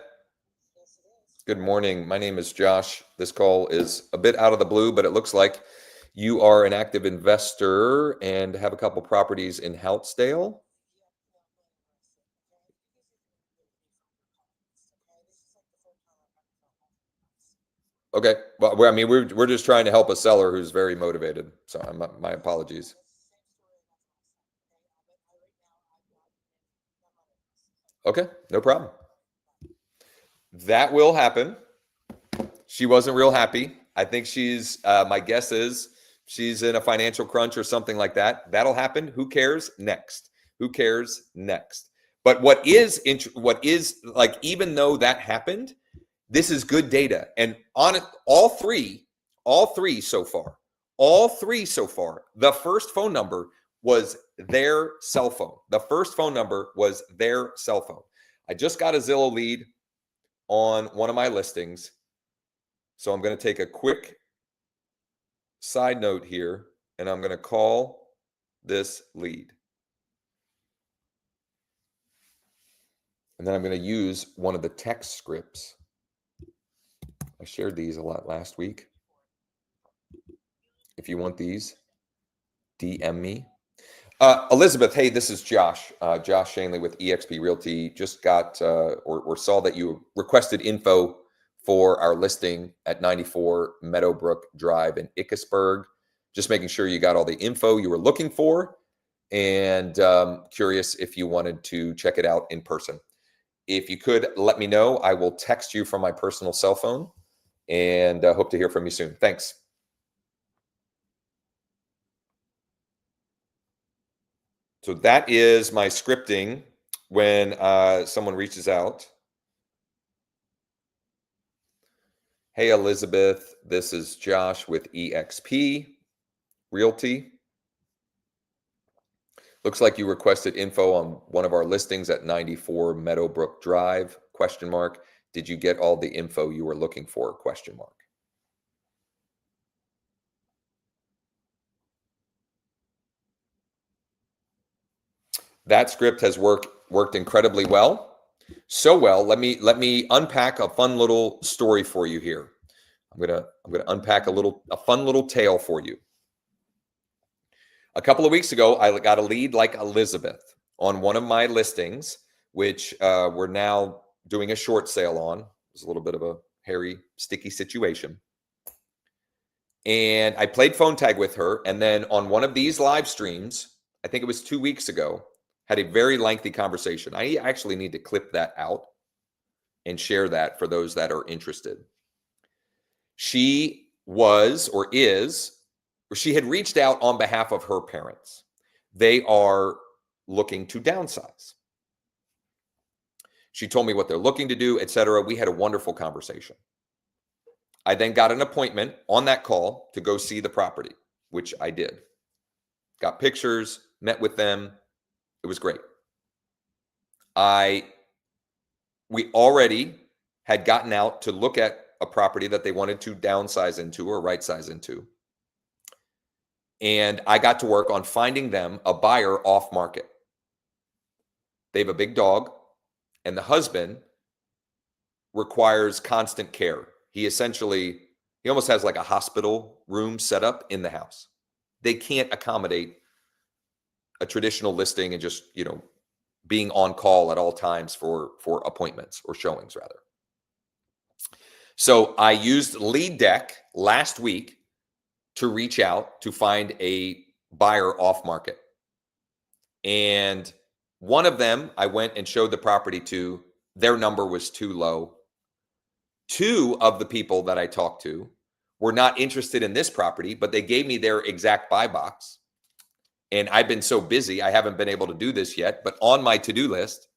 S2: Yes, it is.
S1: Good morning. My name is Josh. This call is a bit out of the blue, but it looks like you are an active investor and have a couple properties in Houtzdale. Okay. Well, I mean, we're just trying to help a seller who's very motivated. So my apologies. Okay, no problem. That will happen. She wasn't real happy. I think she's, my guess is she's in a financial crunch or something like that. That'll happen. Who cares? Next. Who cares? Next. But what is like, even though that happened, this is good data. And on it, all three so far, the first phone number was their cell phone. The first phone number was their cell phone. I just got a Zillow lead on one of my listings. So I'm going to take a quick side note here, and I'm going to call this lead. And then I'm going to use one of the text scripts. I shared these a lot last week. If you want these, DM me. Elizabeth, hey, this is Josh. Josh Schoenly with EXP Realty. Just got or saw that you requested info for our listing at 94 Meadowbrook Drive in Ickesburg. Just making sure you got all the info you were looking for, and curious if you wanted to check it out in person. If you could let me know, I will text you from my personal cell phone. and hope to hear from you soon. Thanks. So that is my scripting when someone reaches out. Hey, Elizabeth, this is Josh with EXP Realty. Looks like you requested info on one of our listings at 94 Meadowbrook Drive, ? Did you get all the info you were looking for, ? That script has worked incredibly well. So well, let me unpack a fun little story for you here. I'm gonna unpack a fun little tale for you. A couple of weeks ago, I got a lead like Elizabeth on one of my listings, which we're now doing a short sale on. It was a little bit of a hairy, sticky situation. And I played phone tag with her. And then on one of these live streams, I think it was 2 weeks ago, had a very lengthy conversation. I actually need to clip that out and share that for those that are interested. She was or is, or she had reached out on behalf of her parents. They are looking to downsize. She told me what they're looking to do, etc. We had a wonderful conversation. I then got an appointment on that call to go see the property, which I did. Got pictures, met with them. It was great. We already had gotten out to look at a property that they wanted to downsize into or right size into. And I got to work on finding them a buyer off market. They have a big dog, and the husband requires constant care. He almost has like a hospital room set up in the house. They can't accommodate a traditional listing and just, being on call at all times for appointments or showings rather. So I used Lead Deck last week to reach out to find a buyer off market. And one of them I went and showed the property to. Their number was too low. Two of the people that I talked to were not interested in this property, but they gave me their exact buy box. And I've been so busy, I haven't been able to do this yet. But on my to-do list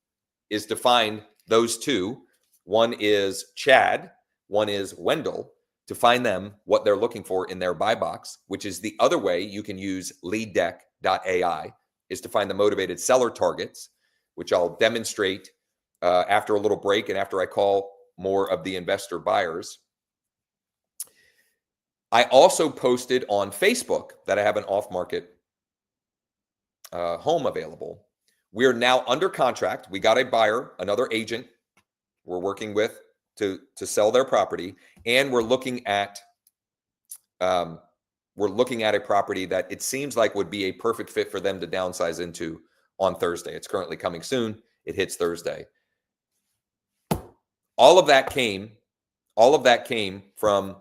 S1: is to find those two. One is Chad, one is Wendell, to find them what they're looking for in their buy box, which is the other way you can use leaddeck.ai, is to find the motivated seller targets, which I'll demonstrate after a little break and after I call more of the investor buyers. I also posted on Facebook that I have an off-market home available. We're now under contract. We got a buyer, another agent we're working with to sell their property, and we're looking at a property that it seems like would be a perfect fit for them to downsize into on Thursday. It's currently coming soon. It hits Thursday. All of that came from,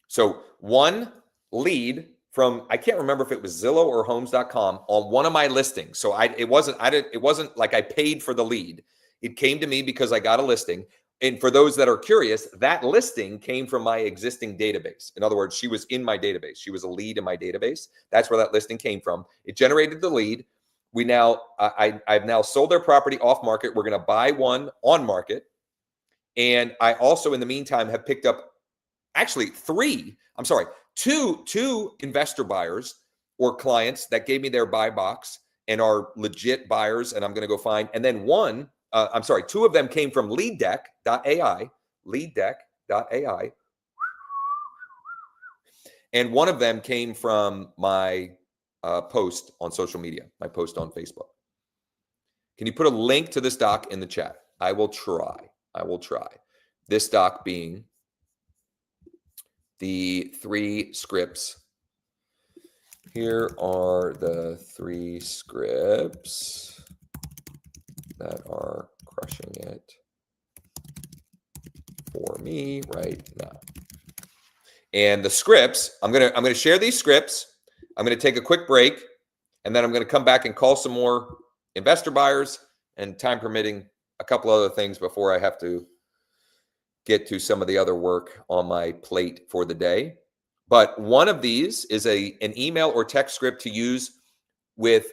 S1: so one lead from, I can't remember if it was Zillow or homes.com on one of my listings. So it wasn't like I paid for the lead. It came to me because I got a listing. And for those that are curious, that listing came from my existing database. In other words, she was in my database. She was a lead in my database. That's where that listing came from. It generated the lead. I've now sold their property off market. We're going to buy one on market. And I also, in the meantime, have picked up actually two investor buyers or clients that gave me their buy box and are legit buyers. And I'm going to go find, and then two of them came from leaddeck.ai, and one of them came from my post on social media, my post on Facebook. Can you put a link to this doc in the chat? I will try. This doc being the 3 scripts. Here are the 3 scripts that are crushing it for me right now. And the scripts, I'm gonna share these scripts. I'm gonna take a quick break, and then I'm gonna come back and call some more investor buyers, and time permitting, a couple other things before I have to get to some of the other work on my plate for the day. But one of these is an email or text script to use with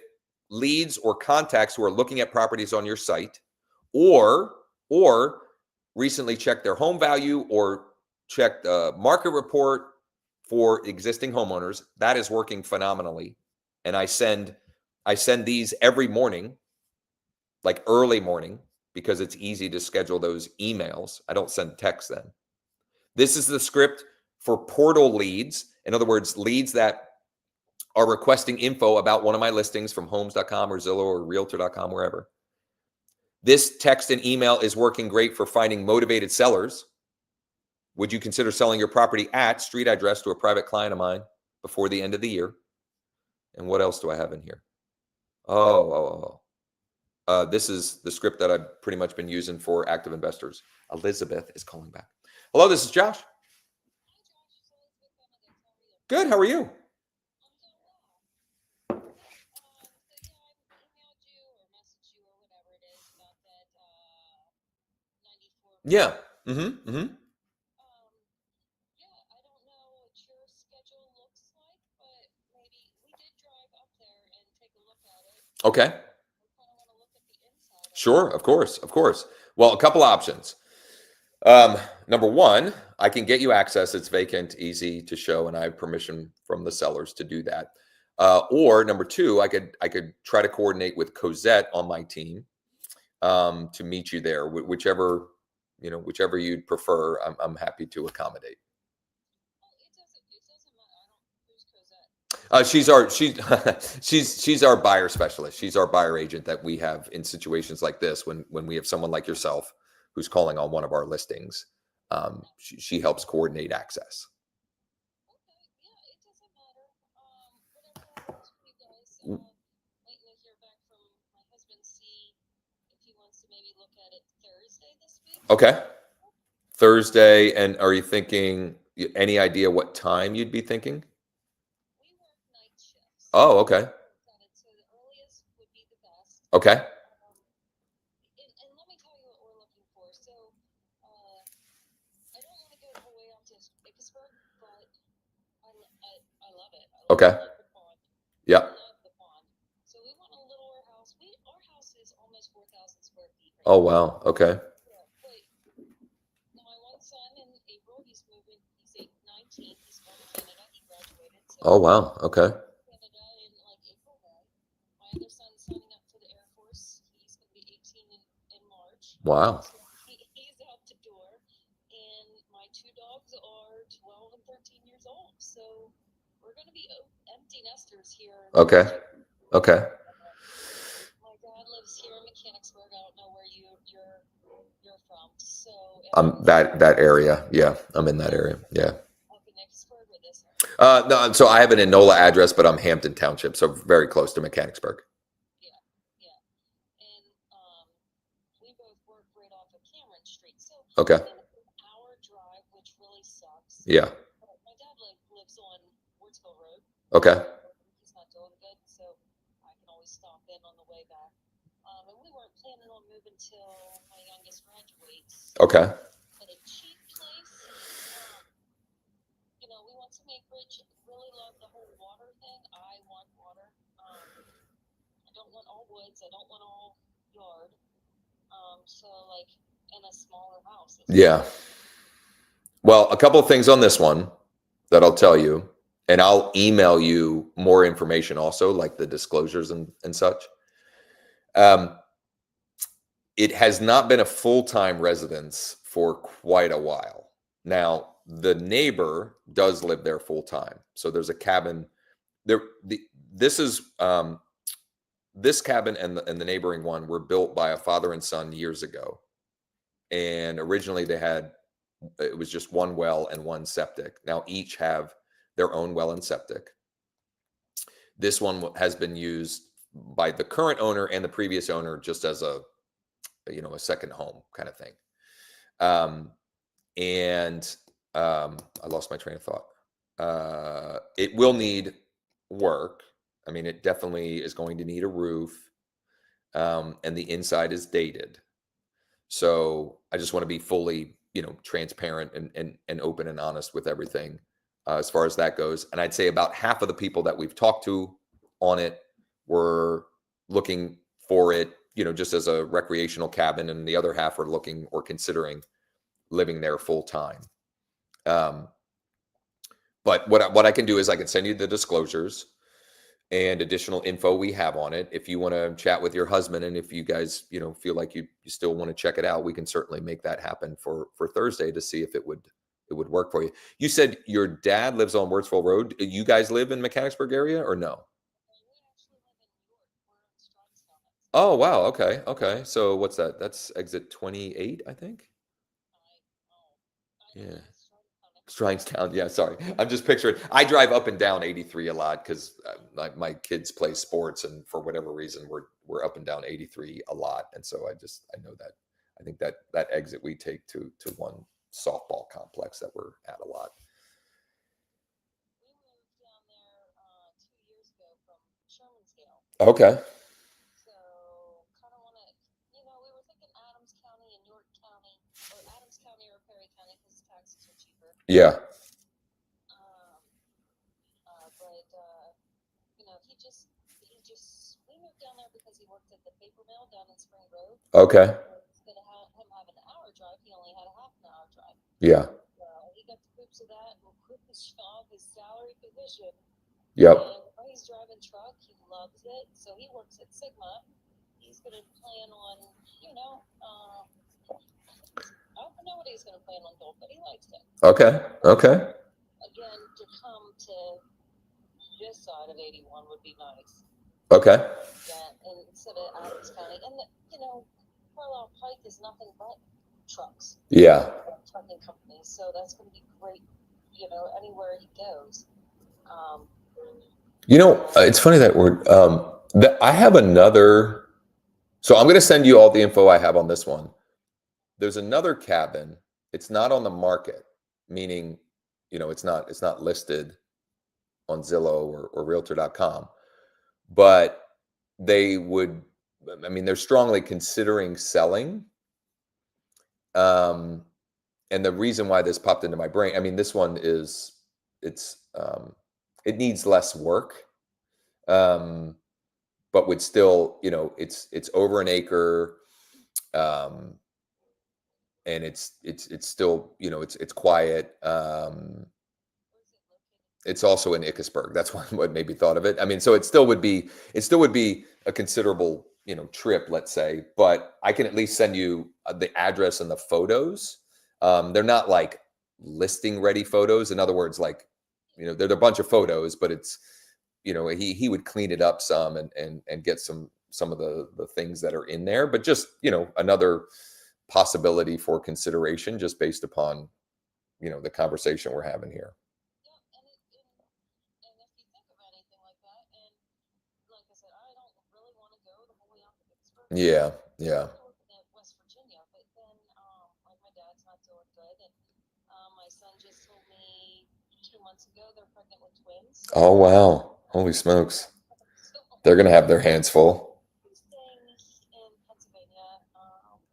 S1: leads or contacts who are looking at properties on your site, or recently checked their home value or checked a market report for existing homeowners. That is working phenomenally. And I send these every morning, like early morning, because it's easy to schedule those emails. I don't send text then. This is the script for portal leads. In other words, leads that are requesting info about one of my listings from homes.com or Zillow or realtor.com, wherever. This text and email is working great for finding motivated sellers. Would you consider selling your property at street address to a private client of mine before the end of the year? And what else do I have in here? This is the script that I've pretty much been using for active investors. Elizabeth is calling back. Hello, this is Josh. Good. How are you? Yeah.
S2: Yeah, I don't know what your schedule looks like, but maybe we did drive up there and take a look at it.
S1: Okay.
S2: We kind of want to look at the inside.
S1: Sure. Of course. Well, a couple options. Number one, I can get you access. It's vacant, easy to show, and I have permission from the sellers to do that. Or number two, I could try to coordinate with Cosette on my team to meet you there. Whichever you'd prefer, I'm happy to accommodate.
S2: It doesn't matter.
S1: She's our buyer specialist. She's our buyer agent that we have in situations like this when we have someone like yourself who's calling on one of our listings. She helps coordinate access.
S2: Okay, yeah, it doesn't matter. Whatever works for you guys. Waiting to hear back from my husband, see if he wants to maybe look at it Thursday this week.
S1: Okay. Thursday, and are you thinking, any idea what time you'd be thinking?
S2: We work night shifts.
S1: Oh, okay.
S2: So the earliest would be the best.
S1: Okay.
S2: And let me tell you what we're looking for. So I don't want to go away out to Vicksburg, but I love it.
S1: Okay.
S2: I love the pond.
S1: Yeah.
S2: I love the pond. So we want a littler house. Our house is almost 4,000 square feet.
S1: Oh, wow. Okay.
S2: Yeah, but my one son in April, he's moving. He's 19. He's going to Canada. He graduated. So
S1: Oh, wow. Okay.
S2: Canada in like April, May. My other son's signing up for the Air Force. He's going to be 18 in March.
S1: Wow.
S2: So he's out the door. And my two dogs are 12 and 13 years old. So we're going to be empty nesters here.
S1: Okay. Okay.
S2: My dad lives here in Mechanicsburg. I don't know where you're from. So
S1: That area. Yeah. I'm in that area. Yeah.
S2: up in Mechanicsburg or this area?
S1: No, so I have an Enola address, but I'm Hampton Township, so very close to Mechanicsburg.
S2: Yeah. And we both work right off of Cameron Street. So
S1: Okay.
S2: it's an hour drive, which really sucks.
S1: Yeah.
S2: But my dad lives on Woodsville Road.
S1: Okay.
S2: He's not doing good, so I can always stop in on the way back. And we weren't planning on moving till my youngest graduates.
S1: Okay.
S2: But a cheap place. We want some acreage. Really love the whole water thing. I want water. I don't want all woods. I don't want all yard. So like in a smaller house.
S1: Yeah. Well, a couple of things on this one that I'll tell you, and I'll email you more information also, like the disclosures and such. It has not been a full-time residence for quite a while. Now, the neighbor does live there full-time. So there's a cabin there. This cabin and the neighboring one were built by a father and son years ago. And originally it was just one well and one septic. Now each have their own well and septic. This one has been used by the current owner and the previous owner just as a second home kind of thing. I lost my train of thought. It will need work. I mean, it definitely is going to need a roof, and the inside is dated. So I just want to be fully transparent and open and honest with everything as far as that goes. And I'd say about half of the people that we've talked to on it were looking for it, just as a recreational cabin, and the other half are looking or considering living there full time. But what I can do is I can send you the disclosures and additional info we have on it. If you want to chat with your husband, and if you guys, feel like you still want to check it out, we can certainly make that happen for Thursday to see if it would work for you. You said your dad lives on Wurtsville Road. You guys live in Mechanicsburg area or no? Oh, wow. Okay. Okay. So what's that? That's exit 28, I think. Yeah. Stroudstown. Yeah, sorry. I'm just picturing. I drive up and down 83 a lot because my kids play sports, and for whatever reason, we're up and down 83 a lot, and so I know that. I think that exit we take to one softball complex that we're at a lot.
S2: We moved down there 2 years ago from Shermansdale.
S1: Okay.
S2: So kind of want to, we were thinking Adams County and York County, or Adams County or Perry County, because taxes are cheaper.
S1: Yeah.
S2: We moved down there because he worked at the paper mill down in Spring Grove.
S1: Okay.
S2: Instead of him having an hour drive, he only had a half an hour drive.
S1: Yeah.
S2: He got the groups of that, and quit his job, his salary position.
S1: Yep.
S2: And he's driving truck. He loves it. So he works at Sigma. He's going to plan on, I don't know what he's going to plan on doing, but he likes it.
S1: Okay. Okay.
S2: Again, to come to this side of 81 would be nice.
S1: Okay.
S2: Yeah, and instead of Adams County, and Carlisle Pike is nothing but trucks.
S1: Yeah.
S2: Trucking companies, so that's going to be great. Anywhere he goes.
S1: It's funny that I have another. So I'm going to send you all the info I have on this one. There's another cabin. It's not on the market, meaning, it's not listed on Zillow or Realtor.com, but they're strongly considering selling. And the reason why this popped into my brain, this one it needs less work, but would still, it's over an acre, and it's still, it's quiet. It's also in Ickesburg. That's what made me thought of it. So it still would be a considerable, trip, let's say, but I can at least send you the address and the photos. They're not like listing ready photos. In other words, like, they're a bunch of photos, but it's, he would clean it up some and get some of the things that are in there, but just, another possibility for consideration just based upon, the conversation we're having here. Yeah, yeah.
S2: West Virginia, but then my dad's not doing good, and my son just told me 2 months ago they're pregnant with twins.
S1: Oh wow! Holy smokes! They're gonna have their hands full.
S2: Staying in Pennsylvania,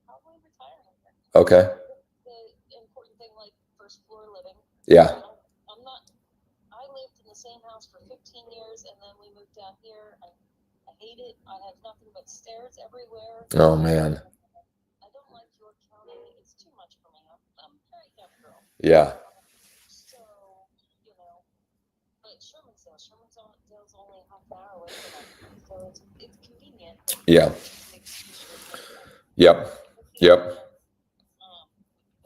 S2: probably retiring here.
S1: Okay.
S2: The important thing, like first floor living.
S1: Yeah.
S2: I lived in the same house for 15 years, and then we moved down here. I hate it. I have nothing but stairs everywhere.
S1: Oh man.
S2: I don't like York County. It's too much for me. I'm a very young girl.
S1: Yeah.
S2: So, but Shermansdale's only half an hour away from me, so it's convenient.
S1: Yeah. Yep. Yep.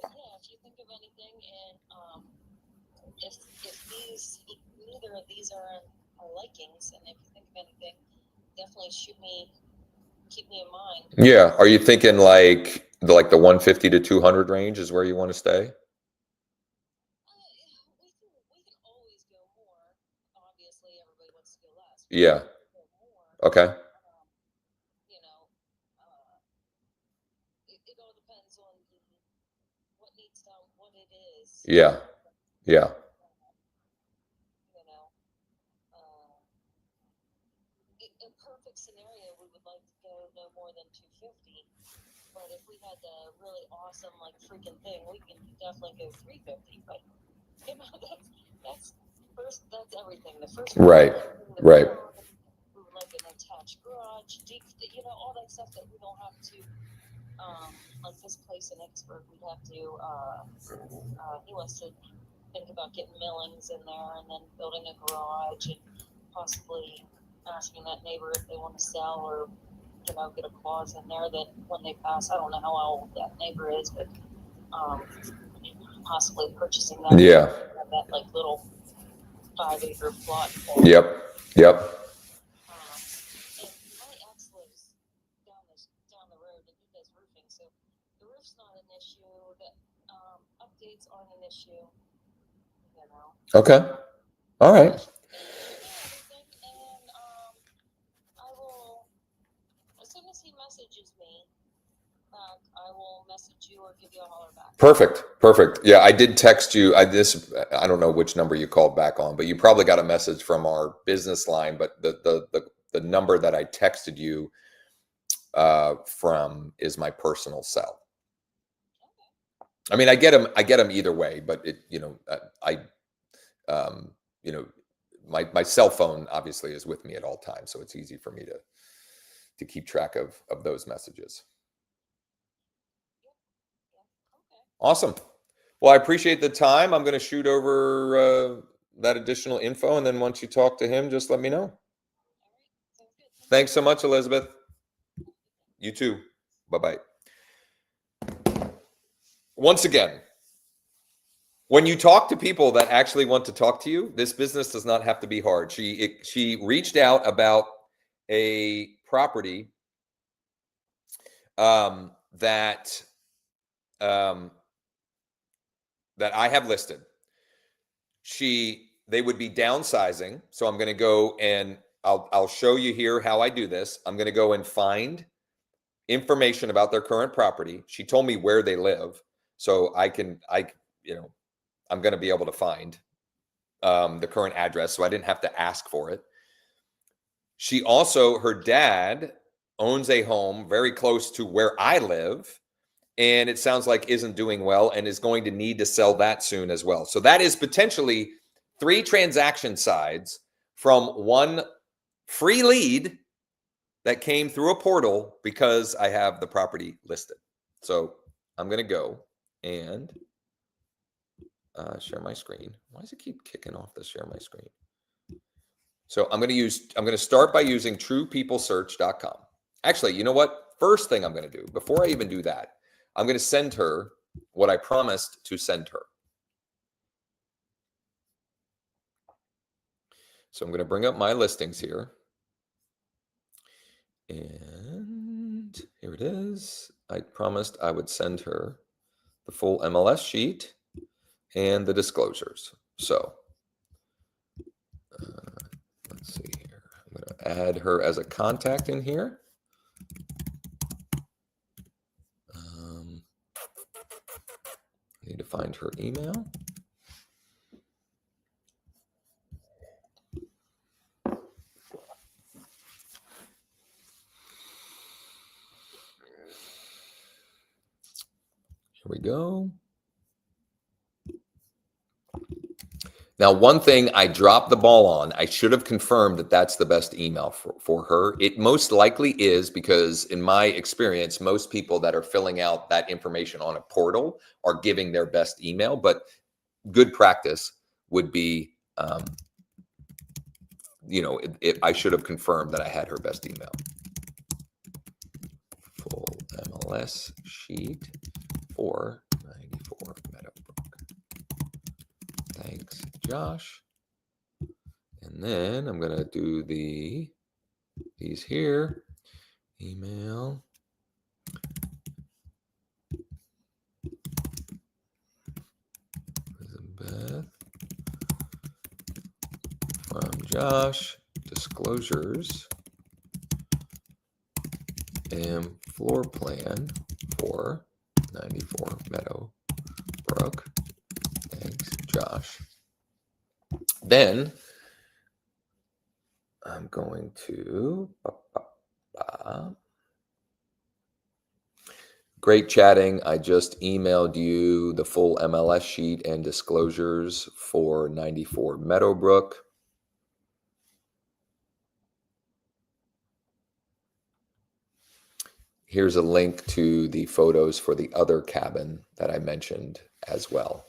S2: But yeah, if you think of anything, and if neither of these are our likings, and if you think of anything, definitely keep me in mind.
S1: Yeah. Are you thinking like the 150 to 200 range is where you want to stay?
S2: We can always go more. Obviously, everybody wants to go less.
S1: Yeah. Okay.
S2: It all depends on what needs done, what it is.
S1: Yeah. Yeah.
S2: In perfect scenario, we would like to go no more than 250. But if we had the really awesome, like, freaking thing, we can definitely go 350. But you know, that's everything. The first
S1: Right. Right.
S2: like an attached garage, deep, all that stuff that we don't have to. Like this place in Expert, we'd have to. He wants to think about getting millings in there and then building a garage and possibly asking that neighbor if they want to sell or get a clause in there that when they pass, I don't know how old that neighbor is, but possibly purchasing that.
S1: Yeah.
S2: That like little 5-acre plot.
S1: Yep. Yep.
S2: And my ex lives down the road and he does roofing, so the roof's not an issue. The updates aren't an issue.
S1: Okay. All right.
S2: And I will, as soon as he messages me back, I will message you or give you a holler back.
S1: Perfect. Perfect. Yeah, I did text you. I don't know which number you called back on, but you probably got a message from our business line. But the number that I texted you from is my personal cell. I mean, I get them either way, but my cell phone obviously is with me at all times, so it's easy for me to keep track of those messages. Awesome. Well, I appreciate the time. I'm going to shoot over that additional info, and then once you talk to him, just let me know. Thanks so much, Elizabeth. You too. Bye-bye. Once again, when you talk to people that actually want to talk to you, this business does not have to be hard. She reached out about a property that I have listed. They would be downsizing. So I'm going to go and I'll show you here how I do this. I'm going to go and find information about their current property. She told me where they live. So I'm going to be able to find the current address. So I didn't have to ask for it. Her dad owns a home very close to where I live. And it sounds like isn't doing well and is going to need to sell that soon as well. So that is potentially 3 transaction sides from one free lead that came through a portal because I have the property listed. So I'm going to go and share my screen. Why does it keep kicking off the share my screen? So I'm going to start by using truepeoplesearch.com. Actually, you know what? First thing I'm going to do, before I even do that, I'm going to send her what I promised to send her. So I'm going to bring up my listings here. And here it is. I promised I would send her the full MLS sheet and the disclosures. So let's see here. I'm going to add her as a contact in here. I need to find her email. Here we go. Now, one thing I dropped the ball on, I should have confirmed that that's the best email for her. It most likely is because in my experience, most people that are filling out that information on a portal are giving their best email, but good practice would be, I should have confirmed that I had her best email. Full MLS sheet for 94 Meadowbrook. Thanks, Josh. And then I'm going to do these here. Email. Elizabeth from Josh. Disclosures. And floor plan for 94 Meadowbrook. Thanks, Josh. Then I'm going to Great chatting. I just emailed you the full MLS sheet and disclosures for 94 Meadowbrook. Here's a link to the photos for the other cabin that I mentioned as well.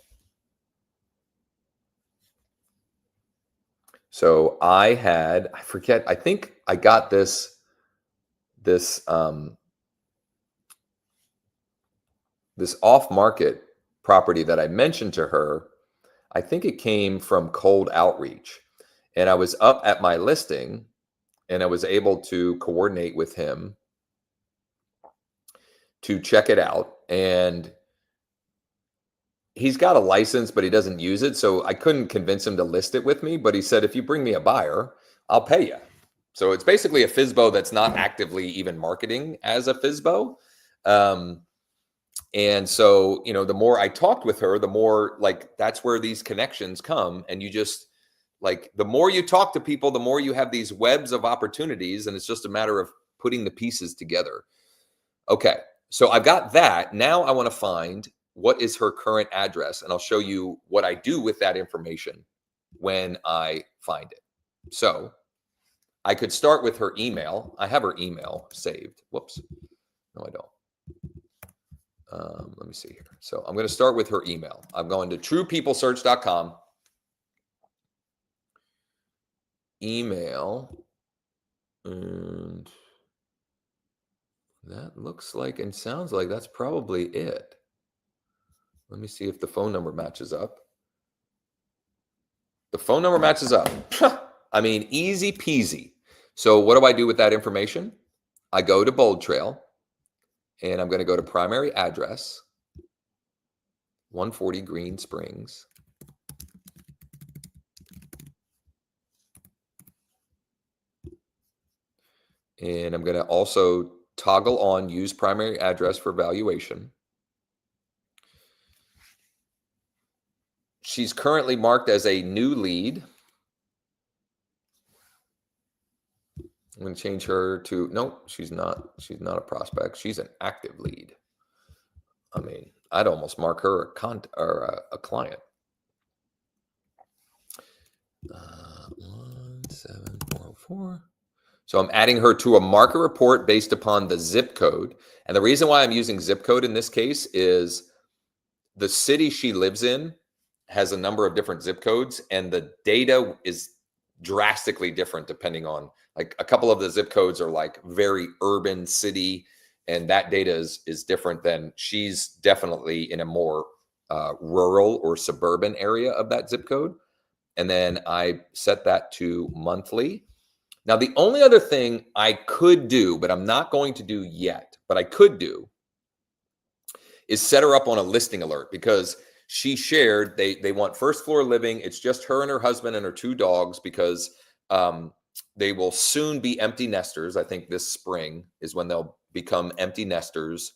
S1: So I forget, I think I got this off-market property that I mentioned to her. I think it came from cold outreach, and I was up at my listing and I was able to coordinate with him to check it out. And he's got a license, but he doesn't use it. So I couldn't convince him to list it with me, but he said, if you bring me a buyer, I'll pay you. So it's basically a FSBO that's not actively even marketing as a FSBO. And so, you know, the more I talked with her, the more like, that's where these connections come. And you just like, the more you talk to people, the more you have these webs of opportunities. And it's just a matter of putting the pieces together. Okay. So I've got that. Now I want to find what is her current address, and I'll show you what I do with that information when I find it. So I could start with her email. I have her email saved. Whoops. No, I don't. Let me see here. So I'm going to start with her email. I'm going to truepeoplesearch.com. Email. And that looks like and sounds like that's probably it. Let me see if the phone number matches up. The phone number matches up. I mean, easy peasy. So what do I do with that information? I go to Bold Trail, and I'm going to go to primary address, 140 Green Springs. And I'm going to also toggle on use primary address for valuation. She's currently marked as a new lead. I'm going to change her to, no, she's not a prospect. She's an active lead. I mean, I'd almost mark her a client. 17404. So I'm adding her to a market report based upon the zip code. And the reason why I'm using zip code in this case is the city she lives in has a number of different zip codes, and the data is drastically different depending on, like, a couple of the zip codes are like very urban city, and that data is different than, she's definitely in a more rural or suburban area of that zip code. And then I set that to monthly. Now, the only other thing I could do, but I'm not going to do yet, but I could do, is set her up on a listing alert, because she shared they want first floor living. It's just her and her husband and her 2 dogs, because they will soon be empty nesters. I think this spring is when they'll become empty nesters.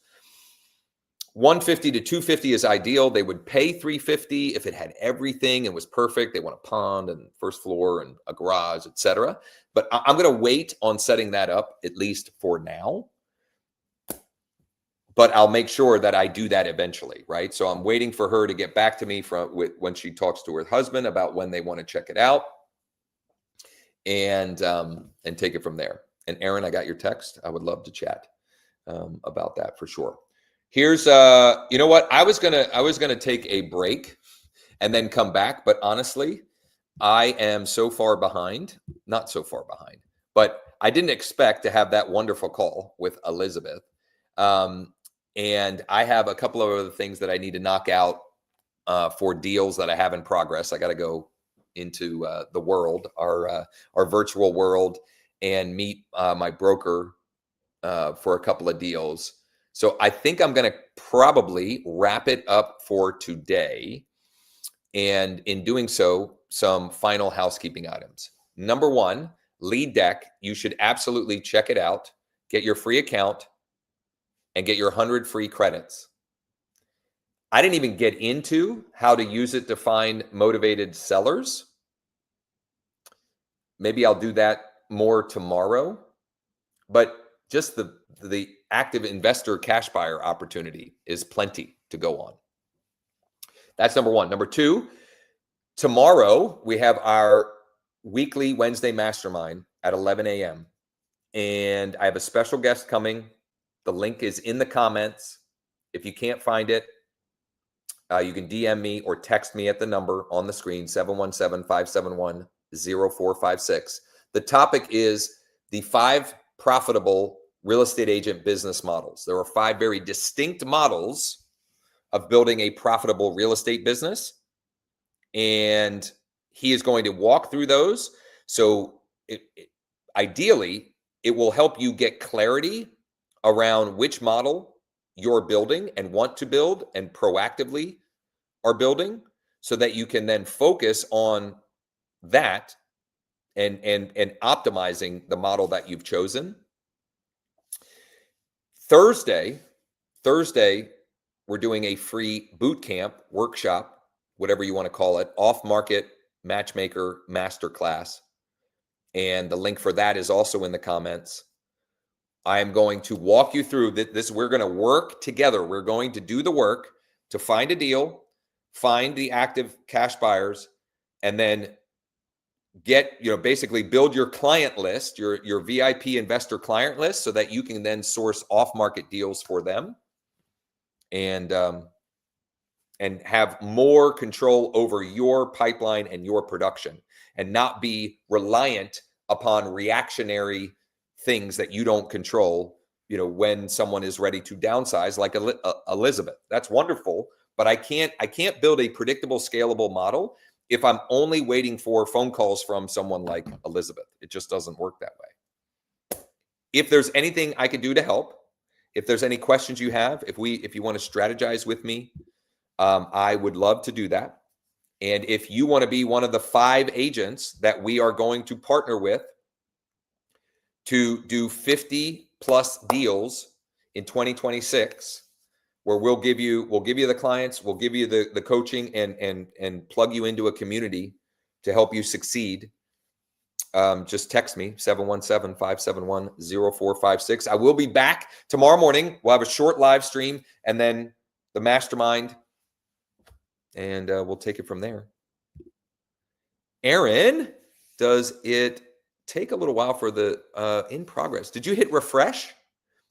S1: 150 to 250 is ideal. They would pay 350 if it had everything and was perfect. They want a pond and first floor and a garage, etc. But I'm going to wait on setting that up, at least for now. But I'll make sure that I do that eventually, right? So I'm waiting for her to get back to me when she talks to her husband about when they want to check it out, and take it from there. And Aaron, I got your text. I would love to chat about that for sure. Here's you know what? I was gonna take a break and then come back, but honestly, I am so far behind. Not so far behind, but I didn't expect to have that wonderful call with Elizabeth. And I have a couple of other things that I need to knock out for deals that I have in progress. I got to go into the world, our virtual world, and meet my broker for a couple of deals. So I think I'm going to probably wrap it up for today. And in doing so, some final housekeeping items. Number 1, Lead Deck. You should absolutely check it out. Get your free account and get your 100 free credits. I didn't even get into how to use it to find motivated sellers. Maybe I'll do that more tomorrow. But just the active investor cash buyer opportunity is plenty to go on. That's number one. Number two, tomorrow we have our weekly Wednesday mastermind at 11 a.m. And I have a special guest coming. The link is in the comments. If you can't find it, you can DM me or text me at the number on the screen, 717-571-0456. The topic is the 5 profitable real estate agent business models. There are 5 very distinct models of building a profitable real estate business. And he is going to walk through those. So ideally, it will help you get clarity around which model you're building and want to build and proactively are building, so that you can then focus on that and optimizing the model that you've chosen. Thursday, we're doing a free boot camp, workshop, whatever you want to call it, off-market matchmaker masterclass. And the link for that is also in the comments. I am going to walk you through this. We're going to work together. We're going to do the work to find a deal, find the active cash buyers, and then basically build your client list, your VIP investor client list, so that you can then source off-market deals for them and have more control over your pipeline and your production, and not be reliant upon reactionary things that you don't control, when someone is ready to downsize, like Elizabeth. That's wonderful, but I can't build a predictable, scalable model if I'm only waiting for phone calls from someone like Elizabeth. It just doesn't work that way. If there's anything I could do to help, if there's any questions you have, if you want to strategize with me, I would love to do that. And if you want to be one of the 5 agents that we are going to partner with to do 50 plus deals in 2026, where we'll give you the clients, we'll give you the coaching and plug you into a community to help you succeed, just text me, 717-571-0456. I will be back tomorrow morning. We'll have a short live stream and then the mastermind, and we'll take it from there. Aaron, does it take a little while for the in progress? Did you hit refresh?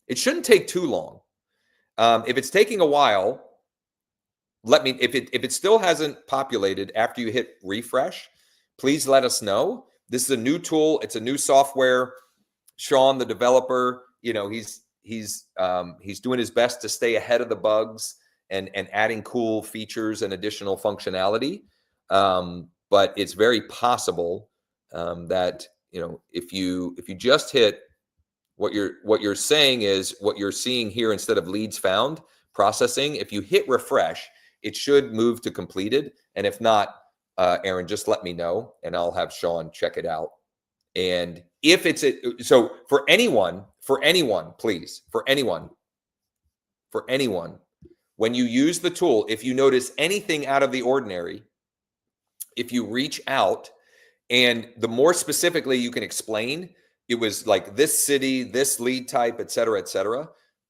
S1: It shouldn't take too long. If it's taking a while, let me, if it still hasn't populated after you hit refresh, please let us know. This is a new tool. It's a new software. Sean, the developer, he's doing his best to stay ahead of the bugs and adding cool features and additional functionality. But it's very possible that, if you just hit what you're saying is what you're seeing here instead of leads found processing. If you hit refresh, it should move to completed. And if not, Aaron, just let me know and I'll have Sean check it out. And if it's so for anyone, please, for anyone, when you use the tool, if you notice anything out of the ordinary, if you reach out, and the more specifically you can explain, it was like this city, this lead type, et cetera,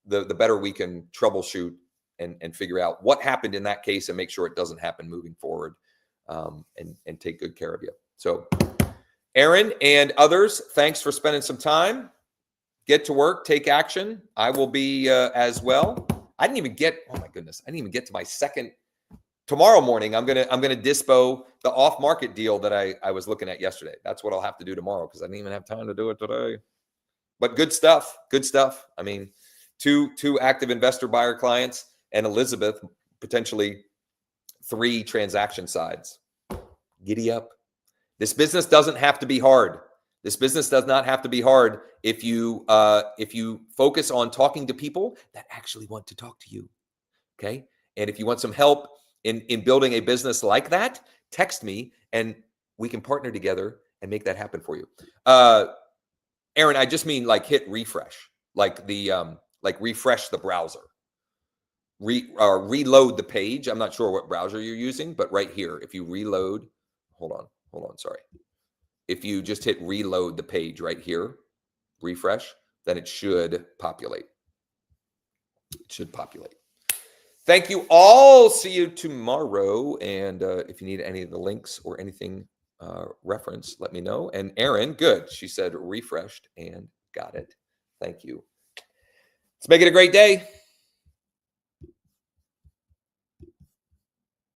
S1: the better we can troubleshoot and figure out what happened in that case and make sure it doesn't happen moving forward, and take good care of you. So Aaron and others, thanks for spending some time. Get to work, take action. I will be as well. Oh my goodness, I didn't even get to my second. Tomorrow morning, I'm gonna dispo the off-market deal that I was looking at yesterday. That's what I'll have to do tomorrow because I didn't even have time to do it today. But good stuff. I mean, two active investor buyer clients and Elizabeth, potentially 3 transaction sides. Giddy up. This business doesn't have to be hard. This business does not have to be hard if you focus on talking to people that actually want to talk to you. Okay. And if you want some help in building a business like that, text me and we can partner together and make that happen for you. Aaron, I just mean like hit refresh, like refresh the browser, reload the page. I'm not sure what browser you're using, but right here, if you reload, hold on, sorry. If you just hit reload the page right here, refresh, then it should populate. It should populate. Thank you all. See you tomorrow. And if you need any of the links or anything referenced, let me know. And Erin, good. She said refreshed and got it. Thank you. Let's make it a great day.